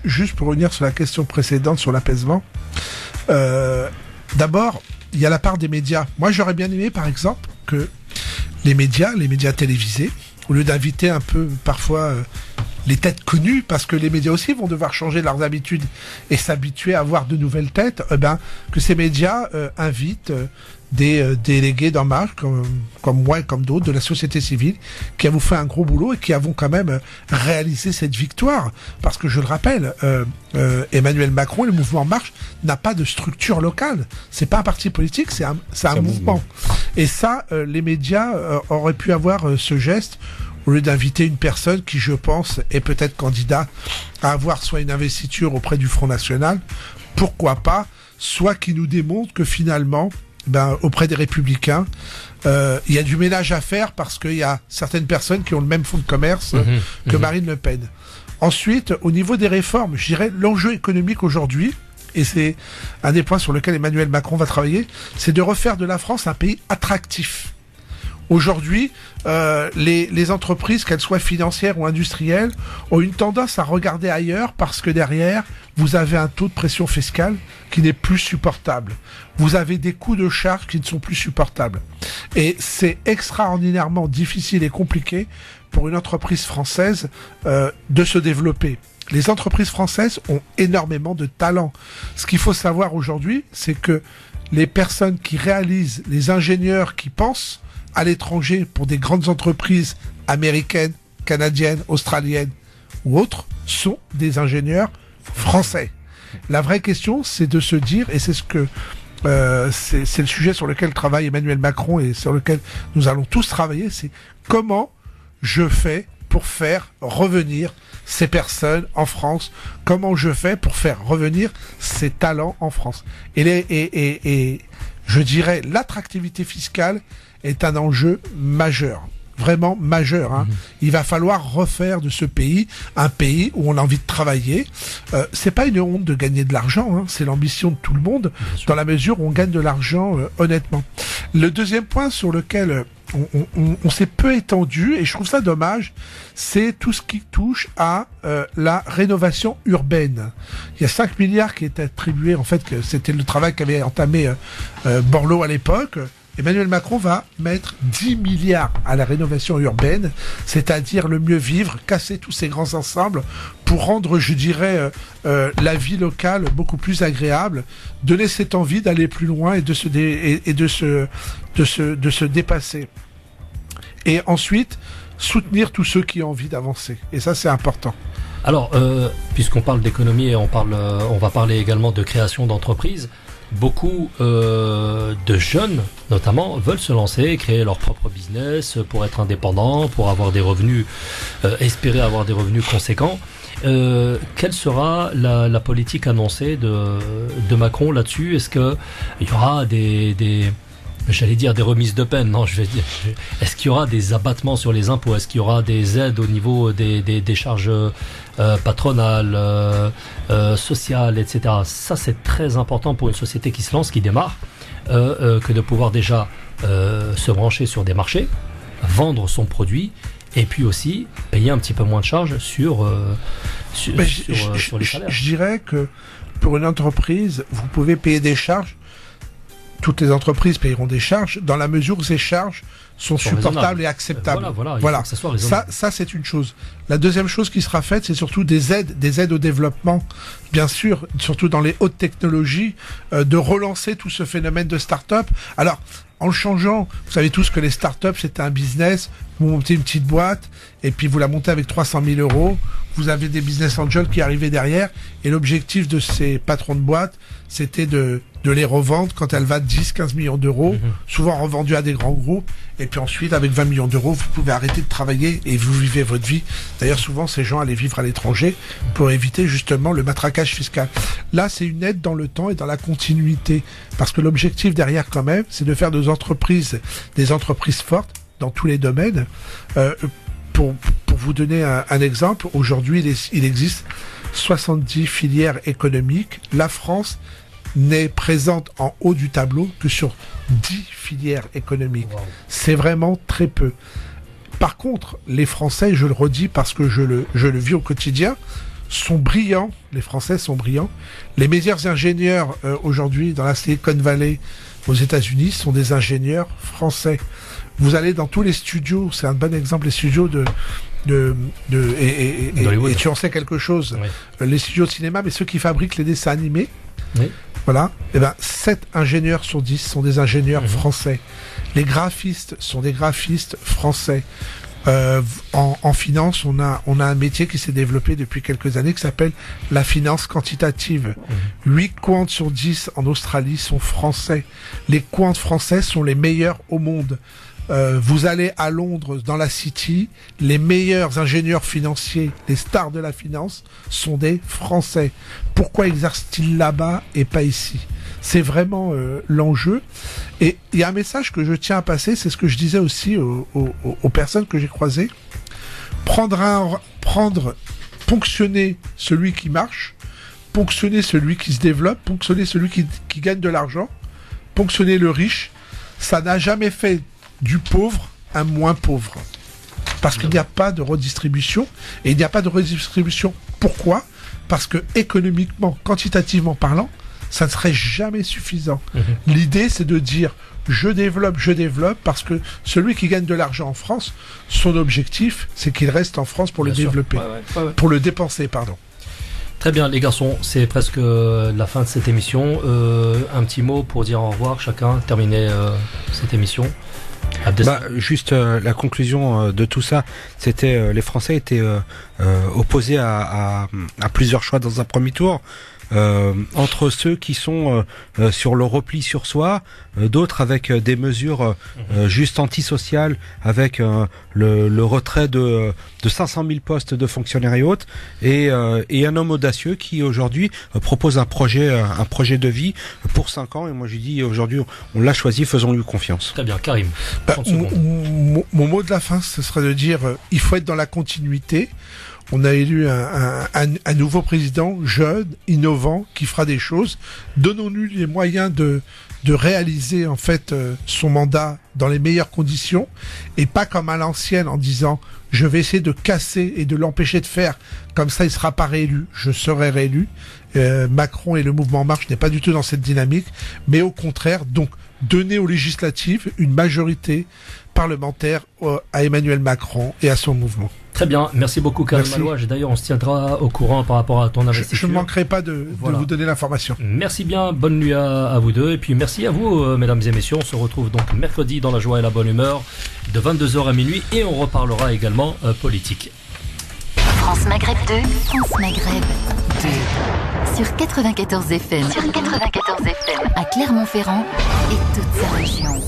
Juste pour revenir sur la question précédente sur l'apaisement, d'abord, il y a la part des médias. Moi, j'aurais bien aimé, par exemple, que les médias télévisés, au lieu d'inviter un peu, parfois, les têtes connues, parce que les médias aussi vont devoir changer leurs habitudes et s'habituer à voir de nouvelles têtes, que ces médias invitent des délégués d'En Marche, comme moi et comme d'autres, de la société civile, qui avons fait un gros boulot et qui avons quand même réalisé cette victoire. Parce que je le rappelle, Emmanuel Macron et le mouvement En Marche n'a pas de structure locale. C'est pas un parti politique, c'est un mouvement. Et ça, les médias auraient pu avoir ce geste au lieu d'inviter une personne qui, je pense, est peut-être candidat à avoir soit une investiture auprès du Front National, pourquoi pas, soit qui nous démontre que finalement, auprès des Républicains, il y a du ménage à faire parce qu'il y a certaines personnes qui ont le même fonds de commerce que Marine Le Pen. Ensuite, au niveau des réformes, je dirais l'enjeu économique aujourd'hui, et c'est un des points sur lesquels Emmanuel Macron va travailler, c'est de refaire de la France un pays attractif. Aujourd'hui, les entreprises, qu'elles soient financières ou industrielles, ont une tendance à regarder ailleurs parce que derrière, vous avez un taux de pression fiscale qui n'est plus supportable. Vous avez des coûts de charge qui ne sont plus supportables. Et c'est extraordinairement difficile et compliqué pour une entreprise française de se développer. Les entreprises françaises ont énormément de talent. Ce qu'il faut savoir aujourd'hui, c'est que les personnes qui réalisent, les ingénieurs qui pensent à l'étranger pour des grandes entreprises américaines, canadiennes, australiennes ou autres, sont des ingénieurs français. La vraie question, c'est de se dire, et c'est ce que c'est le sujet sur lequel travaille Emmanuel Macron et sur lequel nous allons tous travailler, c'est comment je fais pour faire revenir ces personnes en France, comment je fais pour faire revenir ces talents en France. Et je dirais l'attractivité fiscale est un enjeu majeur, vraiment majeur. Hein. Il va falloir refaire de ce pays un pays où on a envie de travailler. C'est pas une honte de gagner de l'argent, hein. C'est l'ambition de tout le monde, dans la mesure où on gagne de l'argent honnêtement. Le deuxième point sur lequel on s'est peu étendu, et je trouve ça dommage, c'est tout ce qui touche à la rénovation urbaine. Il y a 5 milliards qui étaient attribués, en fait, que c'était le travail qu'avait entamé Borloo à l'époque. Emmanuel Macron va mettre 10 milliards à la rénovation urbaine, c'est-à-dire le mieux vivre, casser tous ces grands ensembles pour rendre, je dirais, la vie locale beaucoup plus agréable, donner cette envie d'aller plus loin et de se dépasser. Et ensuite, soutenir tous ceux qui ont envie d'avancer. Et ça, c'est important. Alors, puisqu'on parle d'économie et on va parler également de création d'entreprises, beaucoup de jeunes, notamment, veulent se lancer, créer leur propre business pour être indépendants, pour avoir des revenus, espérer avoir des revenus conséquents. Quelle sera la politique annoncée de Macron là-dessus? Est-ce qu'il y aura j'allais dire des remises de peine, non, je vais dire, est-ce qu'il y aura des abattements sur les impôts? Est-ce qu'il y aura des aides au niveau des charges patronales, sociales, etc. Ça, c'est très important pour une société qui se lance, qui démarre, que de pouvoir déjà se brancher sur des marchés, vendre son produit, et puis aussi payer un petit peu moins de charges sur les salaires. Je dirais que pour une entreprise, vous pouvez payer des charges. Toutes les entreprises payeront des charges dans la mesure où ces charges sont supportables et acceptables. Voilà. Ça, c'est une chose. La deuxième chose qui sera faite, c'est surtout des aides au développement, bien sûr, surtout dans les hautes technologies, de relancer tout ce phénomène de start-up. Alors, en le changeant, vous savez tous que les start-up, c'est un business. Vous montez une petite boîte, et puis vous la montez avec 300 000 euros. Vous avez des business angels qui arrivaient derrière, et l'objectif de ces patrons de boîte, c'était de les revendre quand elles valent 10-15 millions d'euros, souvent revendues à des grands groupes, et puis ensuite, avec 20 millions d'euros, vous pouvez arrêter de travailler et vous vivez votre vie. D'ailleurs, souvent, ces gens allaient vivre à l'étranger pour éviter justement le matraquage fiscal. Là, c'est une aide dans le temps et dans la continuité. Parce que l'objectif derrière, quand même, c'est de faire des entreprises fortes dans tous les domaines. Pour vous donner un exemple, aujourd'hui, il existe 70 filières économiques. La France n'est présente en haut du tableau que sur 10 filières économiques. Wow. C'est vraiment très peu. Par contre, les Français, je le redis parce que je le vis au quotidien, sont brillants. Les Français sont brillants. Les meilleurs ingénieurs aujourd'hui dans la Silicon Valley aux États-Unis sont des ingénieurs français. Vous allez dans tous les studios, c'est un bon exemple, les studios et tu en sais quelque chose, oui. Les studios de cinéma, mais ceux qui fabriquent les dessins animés, oui. Voilà, et 7 ingénieurs sur 10 sont des ingénieurs français. Les graphistes sont des graphistes français. En finance, on a un métier qui s'est développé depuis quelques années qui s'appelle la finance quantitative. 8 quants sur 10 en Australie sont français. Les quants français sont les meilleurs au monde. Vous allez à Londres, dans la City, les meilleurs ingénieurs financiers, les stars de la finance, sont des Français. Pourquoi exercent-ils là-bas et pas ici ? C'est vraiment l'enjeu. Et il y a un message que je tiens à passer, c'est ce que je disais aussi aux personnes que j'ai croisées. Ponctionner celui qui marche, ponctionner celui qui se développe, ponctionner celui qui gagne de l'argent, ponctionner le riche, ça n'a jamais fait du pauvre un moins pauvre. Parce qu'il n'y a pas de redistribution. Et il n'y a pas de redistribution. Pourquoi ? Parce que économiquement, quantitativement parlant, ça ne serait jamais suffisant. L'idée, c'est de dire je développe, parce que celui qui gagne de l'argent en France, son objectif, c'est qu'il reste en France pour le développer. Pour le dépenser, pardon. Très bien, les garçons, c'est presque la fin de cette émission. Un petit mot pour dire au revoir, chacun, terminer cette émission. Juste la conclusion de tout ça, c'était les Français étaient opposés à plusieurs choix dans un premier tour. Entre ceux qui sont sur le repli sur soi, d'autres avec des mesures juste antisociales, avec le retrait de 500 000 postes de fonctionnaires et autres, et un homme audacieux qui aujourd'hui propose un projet de vie pour 5 ans. Et moi j'ai dit aujourd'hui on l'a choisi, faisons-lui confiance. Très bien, Karim. Mon mot de la fin, ce serait de dire il faut être dans la continuité. On a élu un nouveau président jeune, innovant, qui fera des choses. Donnons-lui les moyens de réaliser en fait son mandat dans les meilleures conditions et pas comme à l'ancienne en disant je vais essayer de casser et de l'empêcher de faire, comme ça il sera pas réélu, je serai réélu. Macron et le mouvement En Marche n'est pas du tout dans cette dynamique, mais au contraire, donc donner aux législatives une majorité parlementaire à Emmanuel Macron et à son mouvement. Très bien, merci beaucoup Karim Malouage. D'ailleurs, on se tiendra au courant par rapport à ton investiture. Je ne manquerai pas de vous donner l'information. Merci bien, bonne nuit à vous deux. Et puis merci à vous, mesdames et messieurs. On se retrouve donc mercredi dans la joie et la bonne humeur de 22h à minuit. Et on reparlera également politique. France Maghreb 2, France Maghreb 2. Sur 94 FM. À Clermont-Ferrand et toute sa région.